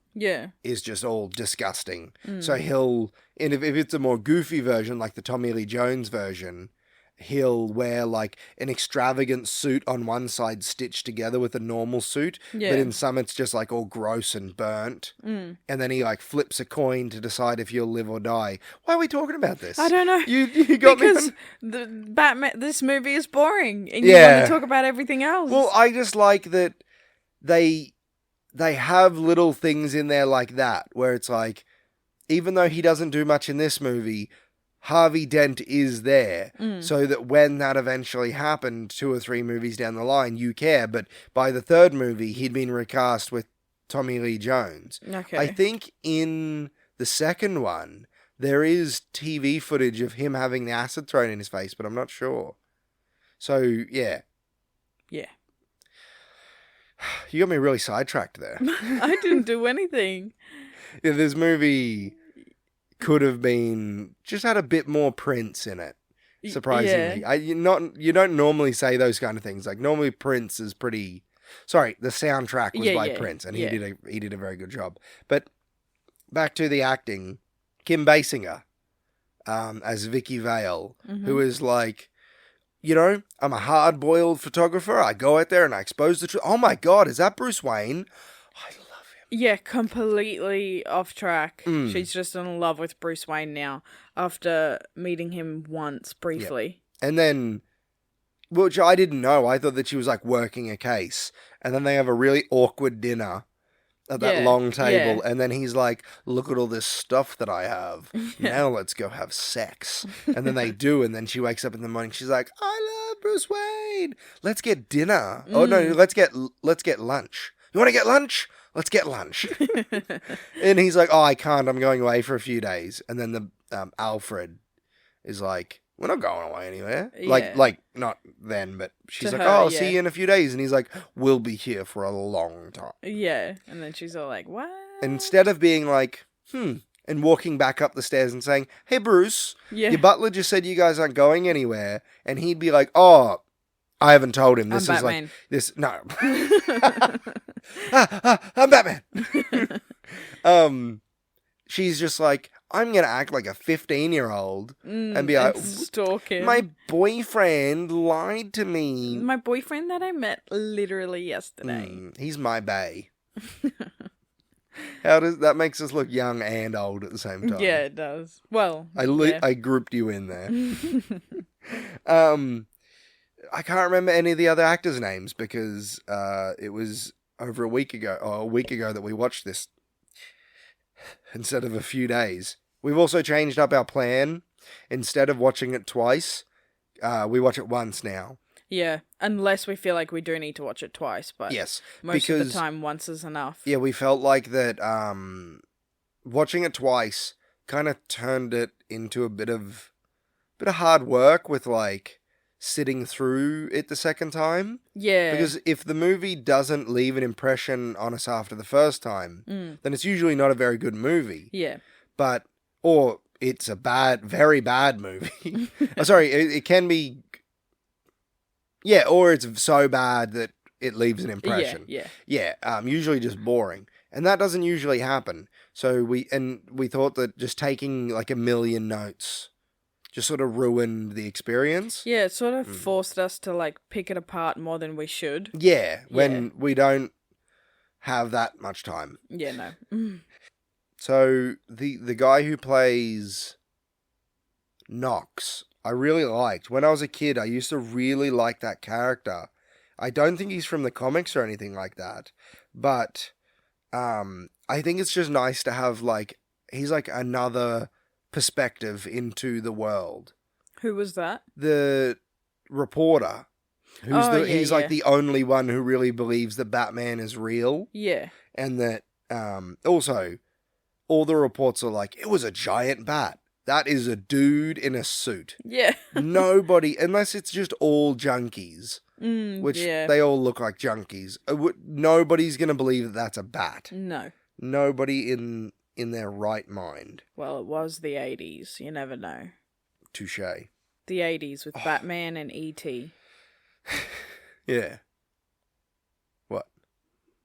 is just all disgusting. So he'll, and if it's a more goofy version, like the Tommy Lee Jones version, he'll wear like an extravagant suit on one side stitched together with a normal suit, but in some it's just like all gross and burnt. And then he like flips a coin to decide if you'll live or die. Why are we talking about this? I don't know. You got because me the Batman. This movie is boring, and you want to talk about everything else. Well, I just like that they have little things in there like that, where it's like, even though he doesn't do much in this movie, Harvey Dent is there, so that when that eventually happened 2 or 3 movies down the line, you care. But by the 3rd movie, he'd been recast with Tommy Lee Jones. Okay. I think in the 2nd one, there is TV footage of him having the acid thrown in his face, but I'm not sure. So, yeah. Yeah. You got me really sidetracked there. I didn't do anything. Yeah, this movie could have been, just had a bit more Prince in it, surprisingly. Yeah. You don't normally say those kind of things. Like, normally Prince is pretty, sorry, the soundtrack was by Prince, and he did a very good job. But back to the acting, Kim Basinger as Vicky Vale, who is like, you know, I'm a hard-boiled photographer. I go out there and I expose the truth. Oh my God, is that Bruce Wayne? I love him. Yeah, completely off track. She's just in love with Bruce Wayne now after meeting him once briefly. Yeah. And then, which I didn't know, I thought that she was like working a case. And then they have a really awkward dinner at that long table, and then he's like, look at all this stuff that I have. Now let's go have sex. And then they do, and then she wakes up in the morning, she's like, I love Bruce Wayne. Let's get dinner. Oh no, let's get lunch. You want to get lunch? Let's get lunch. And he's like, oh, I can't, I'm going away for a few days. And then the Alfred is like, we're not going away anywhere. Yeah. Like not then, but she's To like, her, oh, I'll yeah. see you in a few days. And he's like, we'll be here for a long time. Yeah. And then she's all like, what? Instead of being like, and walking back up the stairs and saying, hey, Bruce, Yeah. your butler just said you guys aren't going anywhere. And he'd be like, oh, I haven't told him. This I'm is Batman. like, this, no. I'm Batman. She's just like, I'm going to act like a 15-year-old and be like, stalk him. my boyfriend lied to me. My boyfriend that I met literally yesterday. He's my bae. How does that makes us look young and old at the same time? Yeah, it does. Well, I grouped you in there. I can't remember any of the other actors' names because it was over a week ago that we watched this instead of a few days. We've also changed up our plan. Instead of watching it twice, we watch it once now. Yeah, unless we feel like we do need to watch it twice, but yes, most of the time once is enough. Yeah, we felt like that watching it twice kind of turned it into a bit of hard work with like sitting through it the second time. Yeah. Because if the movie doesn't leave an impression on us after the first time, then it's usually not a very good movie. Yeah. Or it's a very bad movie. Sorry, it can be... Yeah, or it's so bad that it leaves an impression. Yeah. Usually just boring. And that doesn't usually happen. So we thought that just taking like a million notes just sort of ruined the experience. Yeah, it sort of forced us to like pick it apart more than we should. Yeah, when we don't have that much time. Yeah, no. So the guy who plays Knox, I really liked. When I was a kid, I used to really like that character. I don't think he's from the comics or anything like that, but I think it's just nice to have like he's like another perspective into the world. Who was that? The reporter. He's like the only one who really believes that Batman is real. Yeah. And that also all the reports are like, it was a giant bat. That is a dude in a suit. Yeah. Nobody, unless it's just all junkies, which they all look like junkies. Nobody's going to believe that that's a bat. No. Nobody in their right mind. Well, it was the 80s. You never know. Touché. The 80s with Batman and E.T. Yeah. What?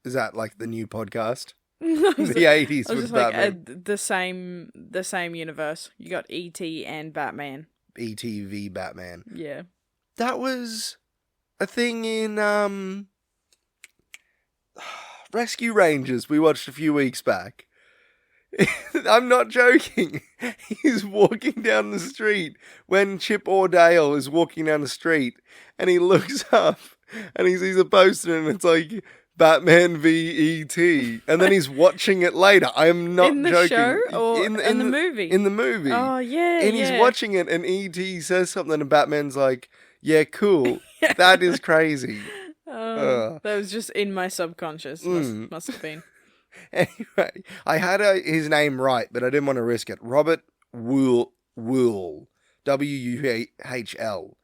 Is that like the new podcast? The 80s with Batman. Like, the same universe. You got E.T. and Batman. E.T. v Batman. Yeah. That was a thing in Rescue Rangers we watched a few weeks back. I'm not joking. He's walking down the street when Chip or Dale is walking down the street and he looks up and he sees a poster and it's like Batman v E.T. and then he's watching it later. I am not joking. In the show or in the movie? In the movie. Oh, yeah, and he's watching it and E.T. says something and Batman's like, yeah, cool. That is crazy. That was just in my subconscious. Must have been. Anyway, I had his name right, but I didn't want to risk it. Robert Wuhl. Wuhl. W-U-H-L.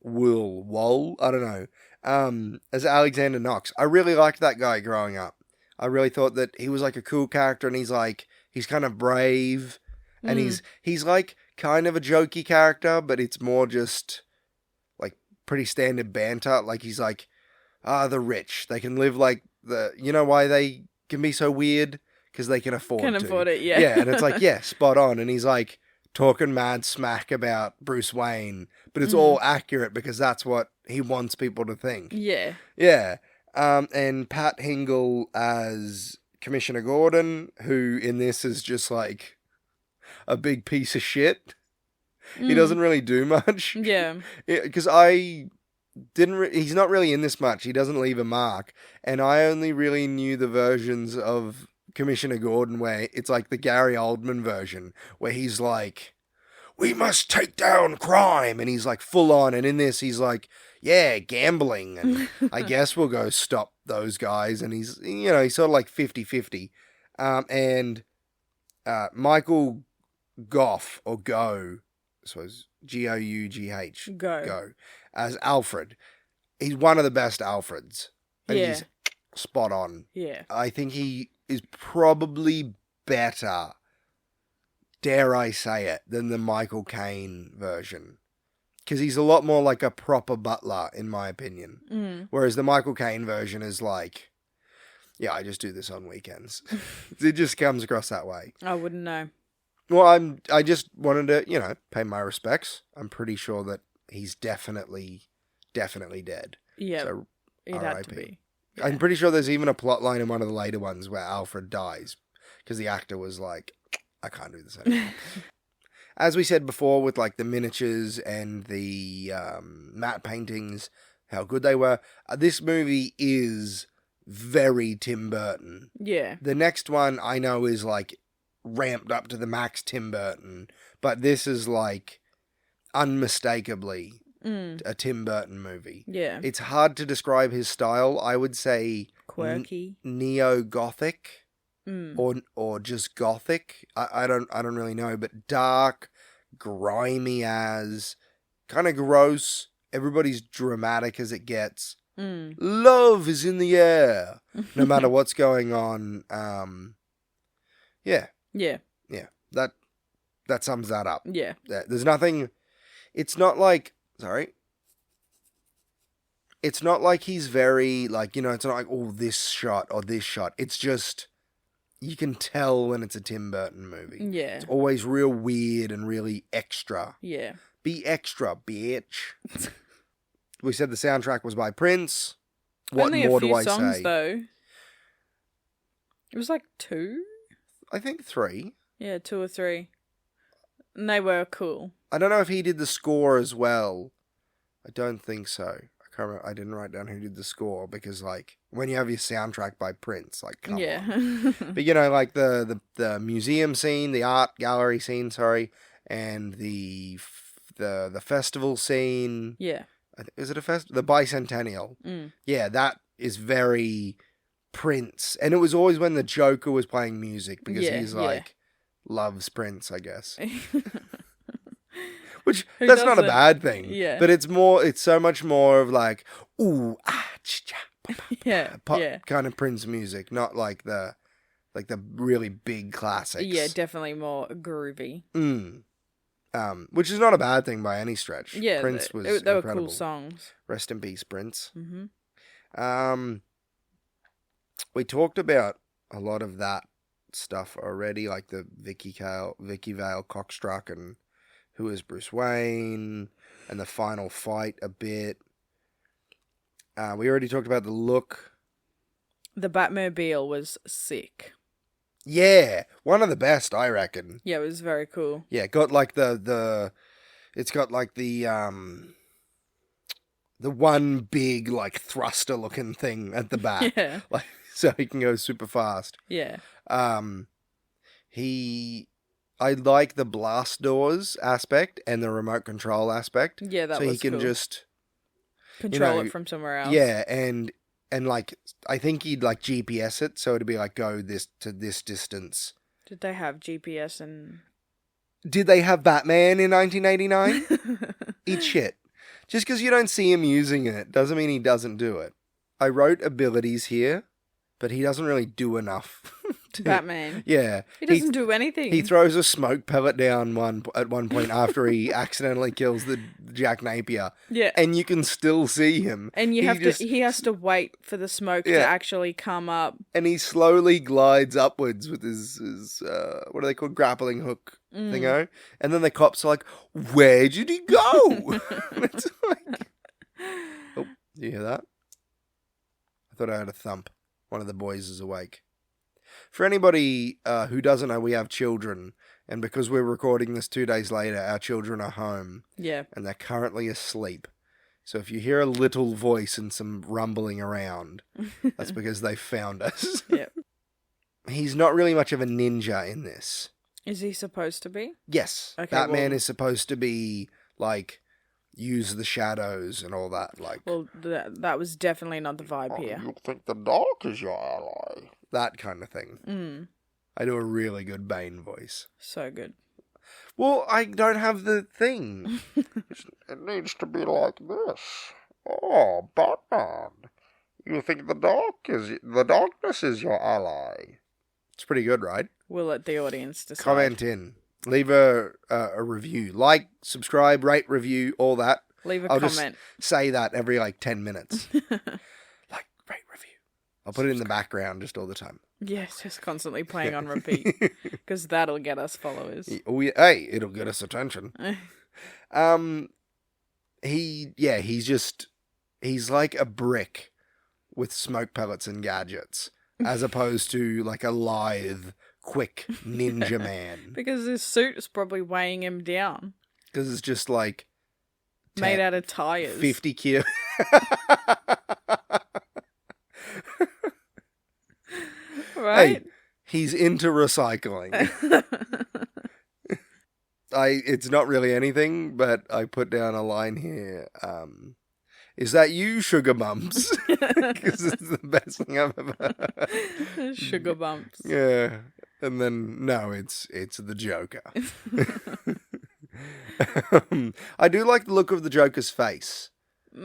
Wool. I don't know. As Alexander Knox. I really liked that guy growing up. I really thought that he was like a cool character and he's kind of brave. And he's like kind of a jokey character, but it's more just like pretty standard banter. Like he's like, the rich. They can live like you know why they can be so weird? Because they can afford it, yeah. Yeah, and it's like, yeah, spot on. And he's like talking mad smack about Bruce Wayne, but it's all accurate because that's what he wants people to think. Yeah. Yeah. And Pat Hingle as Commissioner Gordon, who in this is just like a big piece of shit. He doesn't really do much. Yeah. Because he's not really in this much. He doesn't leave a mark. And I only really knew the versions of Commissioner Gordon where it's like the Gary Oldman version where he's like, we must take down crime. And he's like full on. And in this, he's like, yeah, gambling. And I guess we'll go stop those guys. And he's sort of like 50-50. And Michael Goff or Go, I suppose Goughh, Go. as Alfred. He's one of the best Alfreds. And Yeah. he's spot on. Yeah. I think he is probably better, dare I say it, than the Michael Caine version. Because he's a lot more like a proper butler, in my opinion. Mm. Whereas the Michael Caine version is like, yeah, I just do this on weekends. It just comes across that way. I wouldn't know. Well, I just wanted to, pay my respects. I'm pretty sure that he's definitely dead. Yeah, So, it had to RIP. be. Yeah. I'm pretty sure there's even a plot line in one of the later ones where Alfred dies because the actor was like, I can't do this anymore. As we said before, with like the miniatures and the matte paintings, how good they were. This movie is very Tim Burton. Yeah. The next one I know is like ramped up to the max Tim Burton, but this is like unmistakably a Tim Burton movie. Yeah. It's hard to describe his style. I would say Quirky. neo-gothic or just gothic. I don't really know, but dark, grimy as, kind of gross. Everybody's dramatic as it gets. Love is in the air, no matter what's going on. Yeah. That sums that up. Yeah. There's nothing. It's not like he's very like, it's not like, oh, this shot or this shot. It's just, you can tell when it's a Tim Burton movie. Yeah. It's always real weird and really extra. Yeah. Be extra, bitch. We said the soundtrack was by Prince. What Only more a few do I songs, say? though. It was like 2? I think 3. Yeah, 2 or 3. And they were cool. I don't know if he did the score as well. I don't think so. I can't remember. I didn't write down who did the score because, like, when you have your soundtrack by Prince, like, come on. But, like, the museum scene, the art gallery scene, and the festival scene. Yeah. Is it a the bicentennial? Yeah, that is very Prince. And it was always when the Joker was playing music because he's like, loves Prince, I guess. Which, that's not a bad thing. Yeah. But it's so much more of like, ooh, ah, cha, pop kind of Prince music, not like the really big classics. Yeah, definitely more groovy. Which is not a bad thing by any stretch. Yeah, Prince was they were incredible. cool songs. Rest in peace, Prince. Mm-hmm. We talked about a lot of that stuff already, like the Vicky Vale cockstruck and Who is Bruce Wayne and the final fight a bit. We already talked about the look. The Batmobile was sick. Yeah, one of the best, I reckon. Yeah, it was very cool. Yeah, got like it's got like the one big like thruster looking thing at the back. Yeah. Like, so he can go super fast. Yeah. I like the blast doors aspect and the remote control aspect. Yeah, that was cool. So he can cool. just control it from somewhere else. Yeah, and like I think he'd like GPS it, so it'd be like go this to this distance. Did they have GPS and? Did they have Batman in 1989? Eat shit. Just because you don't see him using it doesn't mean he doesn't do it. I wrote abilities here, but he doesn't really do enough. Batman. Yeah. He doesn't do anything. He throws a smoke pellet down at one point after he accidentally kills the Jack Napier. Yeah. And you can still see him. And he has to wait for the smoke to actually come up. And he slowly glides upwards with his what are they called? Grappling hook thingo. And then the cops are like, where did he go? It's like, oh, do you hear that? I thought I heard a thump. One of the boys is awake. For anybody who doesn't know, we have children, and because we're recording this 2 days later, our children are home. Yeah. And they're currently asleep. So if you hear a little voice and some rumbling around, that's because they found us. Yep. He's not really much of a ninja in this. Is he supposed to be? Yes. Okay, Batman is supposed to be, like, use the shadows and all that. Like, well, that was definitely not the vibe here. You think the dark is your ally. That kind of thing. I do a really good Bane voice. So good. Well, I don't have the thing. It needs to be like this. Oh, Batman. You think the darkness is your ally. It's pretty good, right? We'll let the audience decide. Comment in. Leave a review. Like, subscribe, rate, review, all that. Leave a I'll comment. just say that every 10 minutes. Like, rate, review. I'll put it in the background just all the time. Yes, just constantly playing on repeat. Because that'll get us followers. Oh, yeah. Hey, it'll get us attention. He's like a brick with smoke pellets and gadgets, as opposed to like a lithe, quick ninja man. Because his suit is probably weighing him down. Because it's just like made out of tires. 50 kilo. Right? Hey, he's into recycling. It's not really anything, but I put down a line here. Is that you, Sugar Bumps? Because it's the best thing I've ever heard. Sugar Bumps. Yeah. And then, no, it's the Joker. I do like the look of the Joker's face.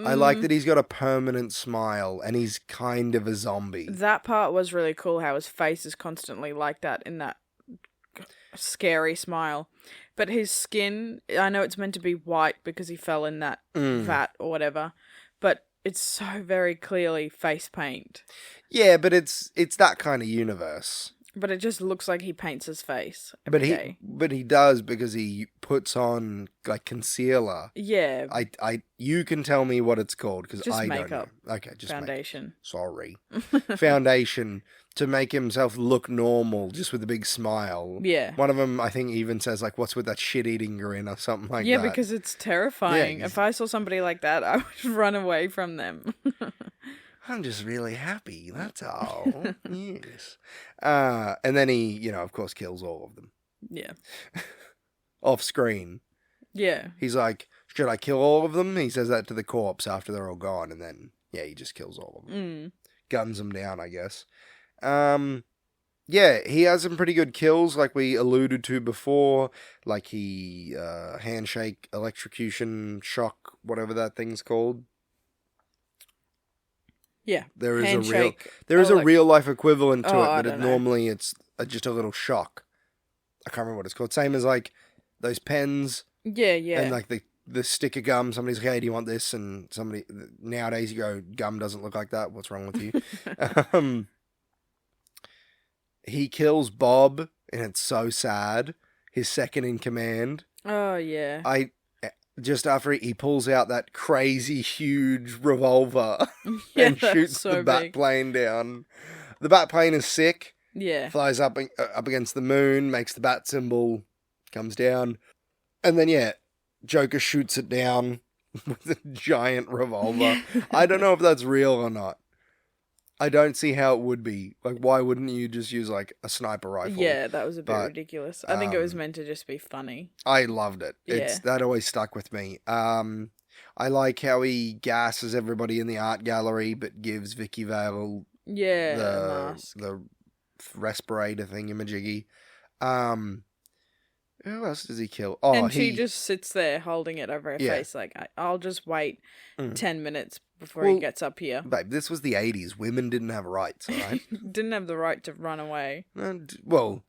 I like that he's got a permanent smile and he's kind of a zombie. That part was really cool, how his face is constantly like that in that scary smile. But his skin, I know it's meant to be white because he fell in that vat or whatever, but it's so very clearly face paint. Yeah, but it's that kind of universe. But it just looks like he paints his face every day. But he does because he puts on like concealer. Yeah. You can tell me what it's called because I makeup. don't know. Okay, just foundation. Sorry, foundation to make himself look normal, just with a big smile. Yeah. One of them, I think, even says like, "What's with that shit-eating grin?" or something like that. Yeah, because it's terrifying. Yeah, if I saw somebody like that, I would run away from them. I'm just really happy, that's all. Yes. And then he, of course, kills all of them. Yeah. Off screen. Yeah. He's like, should I kill all of them? He says that to the corpse after they're all gone, and then, yeah, he just kills all of them. Guns them down, I guess. Yeah, he has some pretty good kills, like we alluded to before. Like he, handshake, electrocution, shock, whatever that thing's called. Yeah, there is handshake, a real life equivalent to it, but normally it's just a little shock. I can't remember what it's called. Same as like those pens. Yeah. And like the stick of gum. Somebody's like, hey, do you want this? And somebody nowadays you go, gum doesn't look like that. What's wrong with you? He kills Bob, and it's so sad. His second in command. Oh yeah. Just after he pulls out that crazy huge revolver and shoots the bat plane down. The bat plane is sick. Yeah. Flies up against the moon, makes the bat symbol, comes down. And then, yeah, Joker shoots it down with a giant revolver. I don't know if that's real or not. I don't see how it would be. Like, why wouldn't you just use, like, a sniper rifle? Yeah, that was a bit ridiculous. I think it was meant to just be funny. I loved it. Yeah. That always stuck with me. I like how he gasses everybody in the art gallery, but gives Vicky Vale a mask. The respirator thingamajiggy. Who else does he kill? Oh, and she just sits there holding it over her face like, I'll just wait 10 minutes before he gets up here. Babe, this was the 80s. Women didn't have rights, all right? Didn't have the right to run away. Well,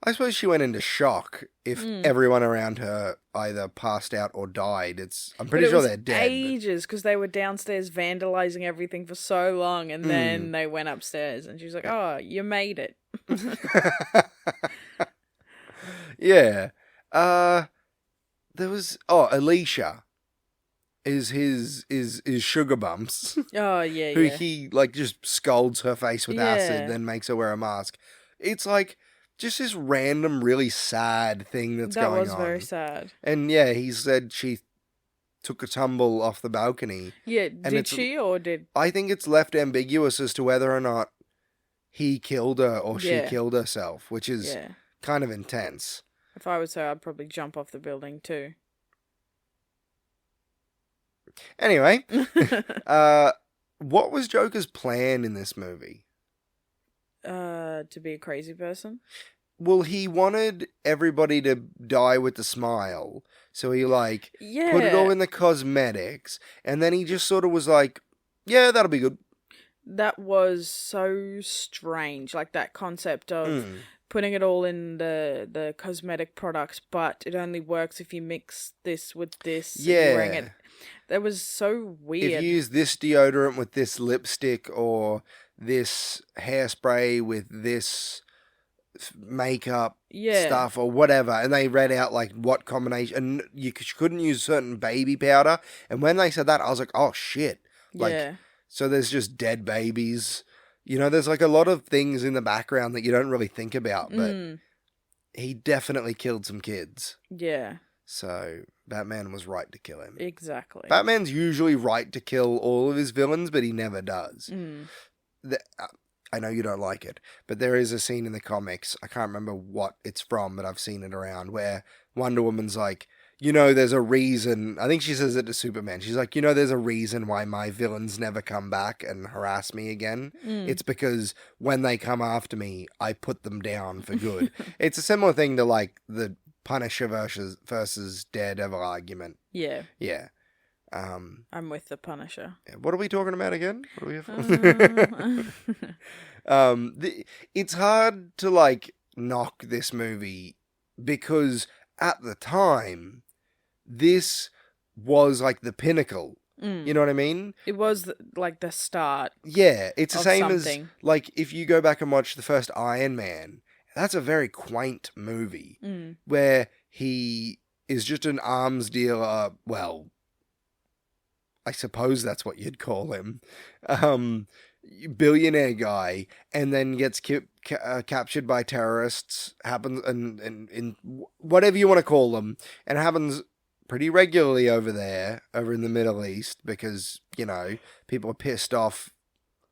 I suppose she went into shock if everyone around her either passed out or died. I'm pretty sure they're dead. Ages, because they were downstairs vandalizing everything for so long, and then they went upstairs, and she was like, oh, you made it. Yeah. There was Alicia is Sugar Bumps. Oh yeah. Who he like just scalds her face with acid, then makes her wear a mask. It's like just this random, really sad thing that's going on. That was very sad. And yeah, he said she took a tumble off the balcony. Yeah, did she or did... I think it's left ambiguous as to whether or not he killed her or she killed herself, which is kind of intense. If I was her, I'd probably jump off the building too. Anyway, what was Joker's plan in this movie? To be a crazy person? Well, he wanted everybody to die with the smile. So he, like, Yeah. put it all in the cosmetics. And then he just sort of was like, yeah, that'll be good. That was so strange. Like, that concept of putting it all in the cosmetic products, but it only works if you mix this with this. And you're wearing it. That was so weird. If you use this deodorant with this lipstick or this hairspray with this makeup stuff or whatever, and they read out like what combination, and you couldn't use certain baby powder, and when they said that I was like, oh shit, like so there's just dead babies, you know, there's like a lot of things in the background that you don't really think about, but he definitely killed some kids. So Batman was right to kill him. Exactly. Batman's usually right to kill all of his villains, but he never does. I know you don't like it, but there is a scene in the comics, I can't remember what it's from, but I've seen it around, where Wonder Woman's like, you know, there's a reason, I think she says it to Superman, she's like, you know, there's a reason why my villains never come back and harass me again. It's because when they come after me, I put them down for good. It's a similar thing to like the Punisher versus Daredevil argument. Yeah. I'm with the Punisher. What are we talking about again? What are we here for? It's hard to like knock this movie because at the time, this was like the pinnacle. You know what I mean? It was like the start. Yeah, it's the same as like if you go back and watch the first Iron Man. That's a very quaint movie where he is just an arms dealer. Well, I suppose that's what you'd call him. Billionaire guy, and then gets captured by terrorists, happens, and whatever you want to call them, and it happens pretty regularly over in the Middle East, because, you know, people are pissed off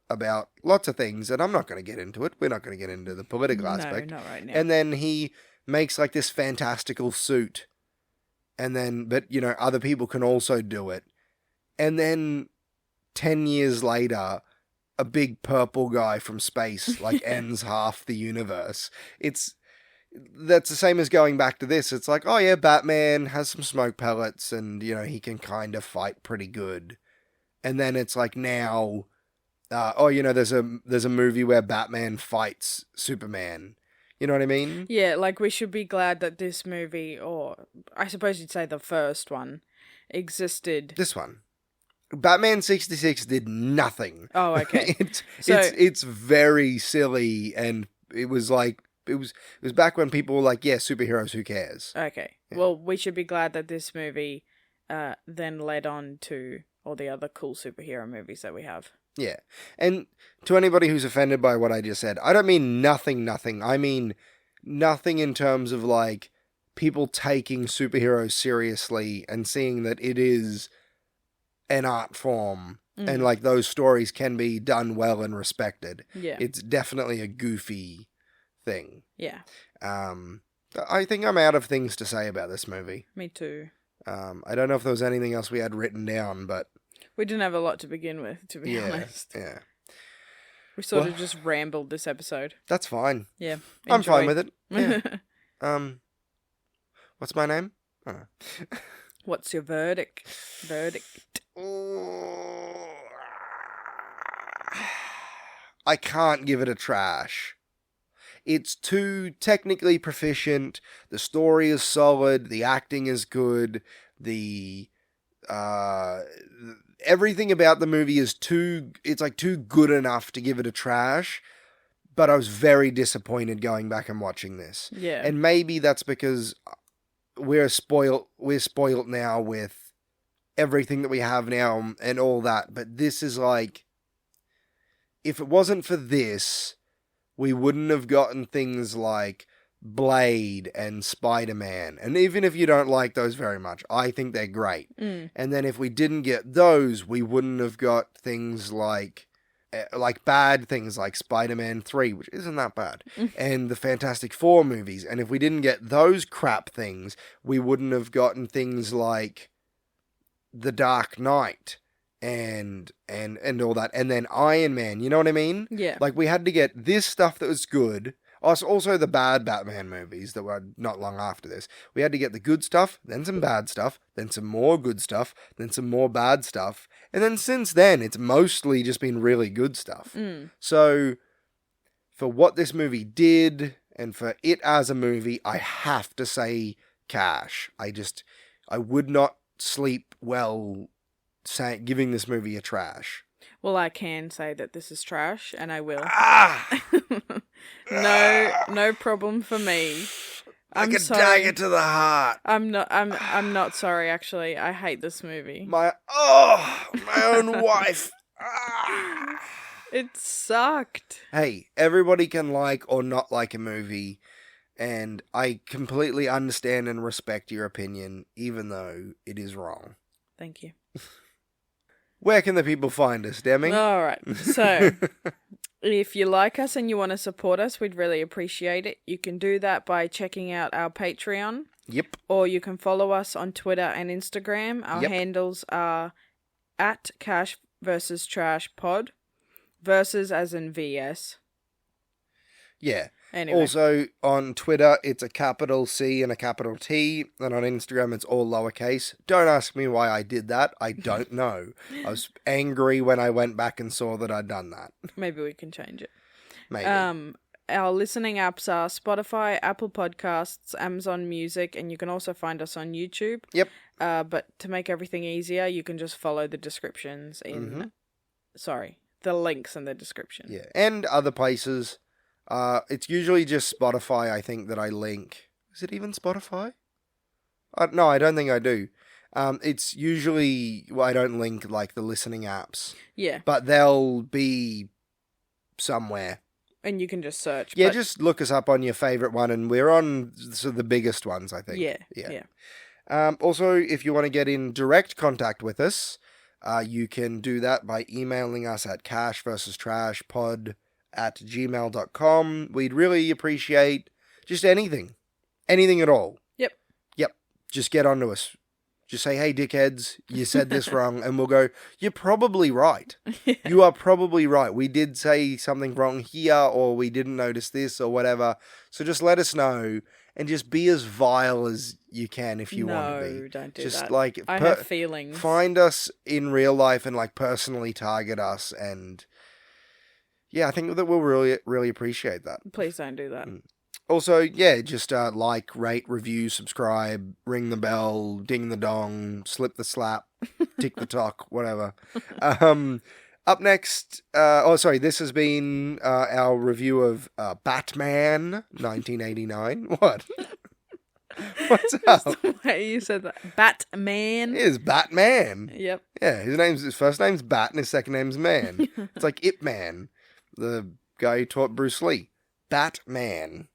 about lots of things, and I'm not going to get into it. We're not going to get into the political aspect. No, not right now. And then he makes like this fantastical suit, and then, but, you know, other people can also do it. And then 10 years later, a big purple guy from space like ends half the universe. That's the same as going back to this. It's like, oh yeah, Batman has some smoke pellets and, you know, he can kind of fight pretty good. And then it's like now, you know, there's a movie where Batman fights Superman. You know what I mean? Yeah, like we should be glad that this movie, or I suppose you'd say the first one, existed. This one. Batman 66 did nothing. Oh, okay. It's very silly, and it was like it was back when people were like, yeah, superheroes, who cares? Okay. Yeah. Well, we should be glad that this movie then led on to all the other cool superhero movies that we have. Yeah. And to anybody who's offended by what I just said, I don't mean nothing. I mean nothing in terms of like people taking superheroes seriously and seeing that it is an art form, and like those stories can be done well and respected. Yeah. It's definitely a goofy thing. Yeah. I think I'm out of things to say about this movie. Me too. I don't know if there was anything else we had written down, but we didn't have a lot to begin with, to be honest. Yeah. We sort of just rambled this episode. That's fine. Yeah. I'm fine with it. Yeah. What's my name? I don't know. What's your verdict? I can't give it a trash. It's too technically proficient. The story is solid. The acting is good. The everything about the movie is too good enough to give it a trash. But I was very disappointed going back and watching this. Yeah. And maybe that's because we're spoiled now with everything that we have now and all that, but this is like, if it wasn't for this, we wouldn't have gotten things like Blade and Spider-Man, and even if you don't like those very much, I think they're great. And then if we didn't get those, we wouldn't have got things like bad things like Spider-Man 3, which isn't that bad, and the Fantastic Four movies. And if we didn't get those crap things, we wouldn't have gotten things like The Dark Knight and all that, and then Iron Man. You know what I mean? Yeah. Like, we had to get this stuff that was good. Also, the bad Batman movies that were not long after this. We had to get the good stuff, then some bad stuff, then some more good stuff, then some more bad stuff. And then since then, it's mostly just been really good stuff. So, for what this movie did, and for it as a movie, I have to say cash. I would not sleep well giving this movie a trash. Well, I can say that this is trash, and I will. Ah! No problem for me. Like a dagger to the heart. I'm not sorry, actually. I hate this movie. My own wife. Ah! It sucked. Hey, everybody can like or not like a movie, and I completely understand and respect your opinion, even though it is wrong. Thank you. Where can the people find us, Demi? All right. So, if you like us and you want to support us, we'd really appreciate it. You can do that by checking out our Patreon. Yep. Or you can follow us on Twitter and Instagram. Our handles are at Cash vs Trash Pod. Versus as in VS. Yeah. Anyway. Also, on Twitter, it's a capital C and a capital T, and on Instagram, it's all lowercase. Don't ask me why I did that. I don't know. I was angry when I went back and saw that I'd done that. Maybe we can change it. Maybe. Our listening apps are Spotify, Apple Podcasts, Amazon Music, and you can also find us on YouTube. Yep. But to make everything easier, you can just follow the descriptions in... Sorry. The links in the description. Yeah, and other places. It's usually just Spotify, I think, that I link. Is it even Spotify? No, I don't think I do. It's usually... Well, I don't link, like, the listening apps. Yeah. But they'll be somewhere. And you can just search. Yeah, just look us up on your favourite one, and we're on the biggest ones, I think. Yeah. Also, if you want to get in direct contact with us... you can do that by emailing us at cashversustrashpod@gmail.com. We'd really appreciate just anything. Anything at all. Yep. Just get onto us. Just say, hey, dickheads, you said this wrong. And we'll go, you're probably right. You are probably right. We did say something wrong here, or we didn't notice this, or whatever. So just let us know. And just be as vile as you can if you want to be. No, don't do just that. Like, I have feelings. Find us in real life and like personally target us, and yeah, I think that we'll really appreciate that. Please don't do that. Also, yeah, just like, rate, review, subscribe, ring the bell, ding the dong, slip the slap, tick the tock, whatever. Up next, this has been our review of Batman 1989. What? What's up? The way you said that. Batman. It is Batman. Yep. Yeah, his first name's Bat and his second name's Man. It's like Ip Man, the guy who taught Bruce Lee. Batman.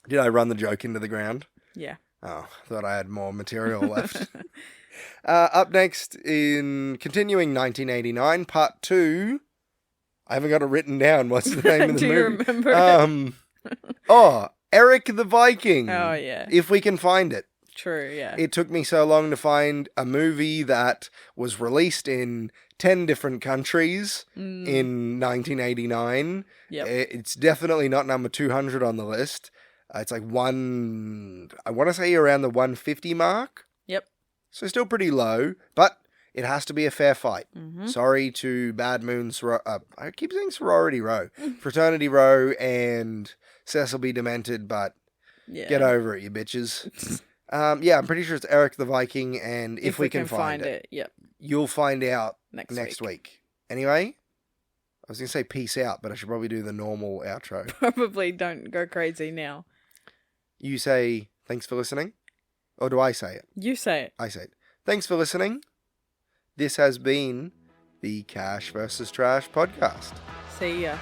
Did I run the joke into the ground? Yeah. Oh, thought I had more material left. Up next, in continuing 1989, part 2. I haven't got it written down. What's the name of the Do movie? you remember it? Eric the Viking. Oh, yeah. If we can find it. True, yeah. It took me so long to find a movie that was released in 10 different countries in 1989. Yep. It's definitely not number 200 on the list. It's like I want to say around the 150 mark. Yep. So still pretty low, but it has to be a fair fight. Mm-hmm. Sorry to Bad Moon, I keep saying Sorority Row, Fraternity Row, and Cecil B. Demented, but get over it, you bitches. I'm pretty sure it's Eric the Viking, and if we can find it, yep, you'll find out next week. Anyway, I was going to say peace out, but I should probably do the normal outro. Probably don't go crazy now. You say thanks for listening, or do I say it? You say it. I say it. Thanks for listening. This has been the Cash vs. Trash podcast. See ya.